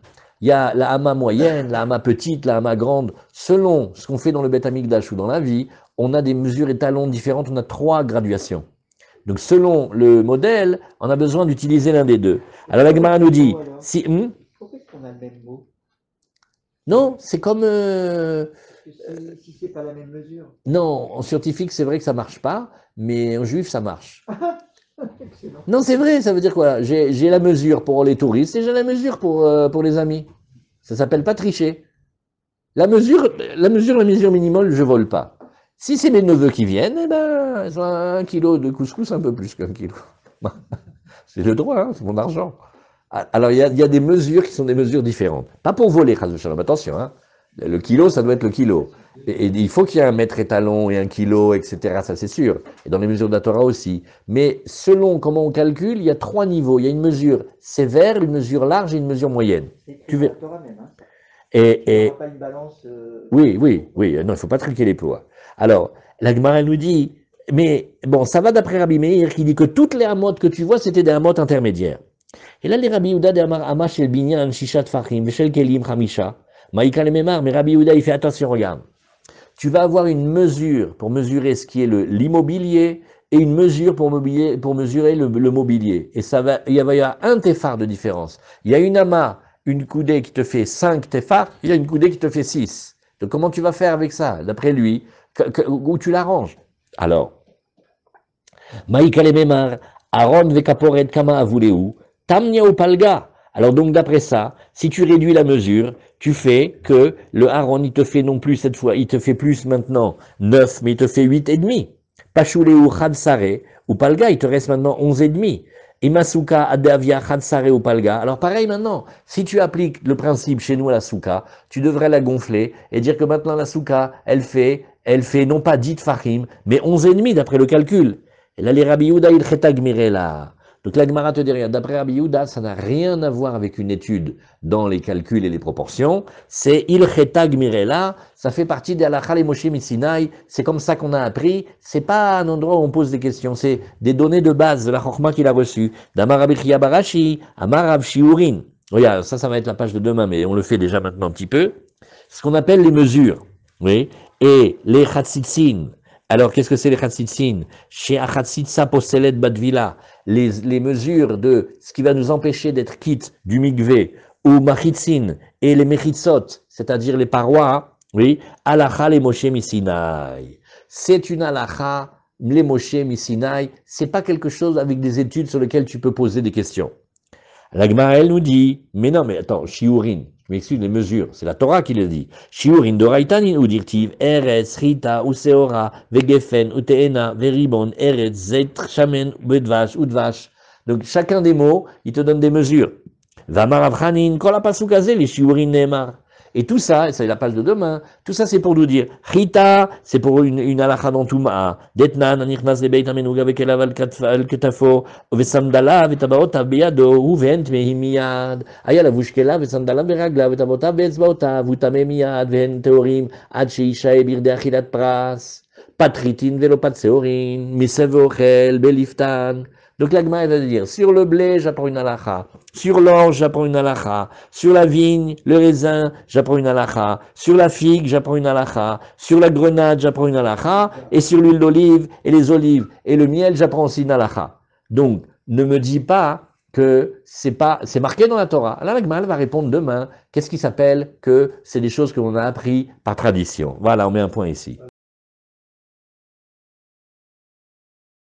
Il y a la hama moyenne, la hama petite, la hama grande. Selon ce qu'on fait dans le Beth Amikdash ou dans la vie, on a des mesures étalons différentes, on a 3 graduations. Donc, selon le modèle, on a besoin d'utiliser l'un des deux. Alors, la Gemara nous dit, si... Pourquoi est-ce qu'on a le même mot? Non, c'est comme... Si c'est pas la même mesure. Non, en scientifique, c'est vrai que ça marche pas, mais en juif, ça marche. Excellent. Non, c'est vrai, ça veut dire quoi? J'ai la mesure pour les touristes et j'ai la mesure pour les amis. Ça s'appelle pas tricher. La mesure minimale, je vole pas. Si c'est mes neveux qui viennent, eh ben, ils ont 1 kilo de couscous, un peu plus qu'1 kilo. C'est le droit, hein, c'est mon argent. Alors, il y a des mesures qui sont des mesures différentes. Pas pour voler, attention, hein. Le kilo, ça doit être le kilo. Et il faut qu'il y ait un mètre étalon et 1 kilo, etc. Ça, c'est sûr. Et dans les mesures de la Torah aussi. Mais selon comment on calcule, il y a 3 niveaux. Il y a une mesure sévère, une mesure large et une mesure moyenne. Tu veux la Torah même, hein. Et pas une balance. Oui. Non, il ne faut pas truquer les plots. Alors, la Gemara nous dit, mais bon, ça va d'après Rabbi Meir qui dit que toutes les hamotes que tu vois, c'était des hamotes intermédiaires. Et là, les Rabbi Yehuda de Amar Ama Shel Binyan, Shishat Fachim, Shel Kelim Hamisha, Maïka le Memar, mais Rabbi Yehuda, il fait attention, regarde. Tu vas avoir une mesure pour mesurer ce qui est l'immobilier et une mesure pour mesurer le mobilier. Et il y a un téphar de différence. Il y a une ama, une coudée qui te fait 5 téphars, il y a une coudée qui te fait 6. Donc comment tu vas faire avec ça, d'après lui, où tu l'arranges? Alors, Maïka le Memar, Aaron vekaporet kama avuleu, tamnia ou palga. Alors donc d'après ça, si tu réduis la mesure, tu fais que le Aaron, il te fait non plus cette fois, il te fait plus maintenant 9, mais il te fait 8,5. Pachuleu chadsare ou palga, il te reste maintenant 11,5. Imasuka adavia chadsare ou palga. Alors pareil maintenant, si tu appliques le principe chez nous à la souka, tu devrais la gonfler et dire que maintenant la souka, elle fait non pas 10 fahim, mais 11,5 d'après le calcul. Et là, les Rabbi Yehuda, il chetag mirela. Donc la Gemara te dit rien. D'après Rabbi Yehuda, ça n'a rien à voir avec une étude dans les calculs et les proportions. C'est il chetag mirela. Ça fait partie des halakha les Moshe Misinaï. C'est comme ça qu'on a appris. C'est pas un endroit où on pose des questions. C'est des données de base de la chokma qu'il a reçue. D'Amar Rabbi Chia Barashi, Amar Rav Shiurin. Regarde, ça va être la page de demain, mais on le fait déjà maintenant un petit peu. Ce qu'on appelle les mesures. Oui. Et les chatzitsin. Alors, qu'est-ce que c'est les chatzitsin? Chez achatzitsa poselet badvila, les mesures de ce qui va nous empêcher d'être quitte du mikvé, ou machitzin, et les mechitzot, c'est-à-dire les parois, oui, halacha les Moshe Misinaï. C'est une halacha, les Moshe Misinaï, c'est pas quelque chose avec des études sur lesquelles tu peux poser des questions. La Gemara, elle nous dit, mais non, mais attends, shiurin, je m'excuse, les mesures, c'est la Torah qui le dit. Shiurin doraitanin ou dirtiv, eretz, rita, ou seora, vegefen, ou teena, veribon, eretz, zet, shamen, bedvash, ou dvash. Donc, chacun des mots, il te donne des mesures. Vamar avchanin, kol apasukazé, les shiurin neemar. Et tout ça, et c'est la page de demain, tout ça c'est pour nous dire, Chita, c'est pour une halakha dans Touma, Detnan, Anichnas lebeit amenuga vekelav al ketafo, vesamdala vetabaotav beyado, uvent mehimiyad, aya la vushkela vesamdala beragla vetabaotav betzbaotav, utame miyad, vehen teorim, ad sheishae birde achilat pras, patritin velopat seorin, misev ochel, beliftan. Donc la Gemara va dire, sur le blé, j'apprends une halakha. Sur l'orge, j'apprends une halakha. Sur la vigne, le raisin, j'apprends une halakha. Sur la figue, j'apprends une halakha. Sur la grenade, j'apprends une halakha. Et sur l'huile d'olive et les olives et le miel, j'apprends aussi une halakha. Donc, ne me dis pas que c'est marqué dans la Torah. Alors la Gemara va répondre demain, qu'est-ce qui s'appelle que c'est des choses que l'on a appris par tradition. Voilà, on met un point ici.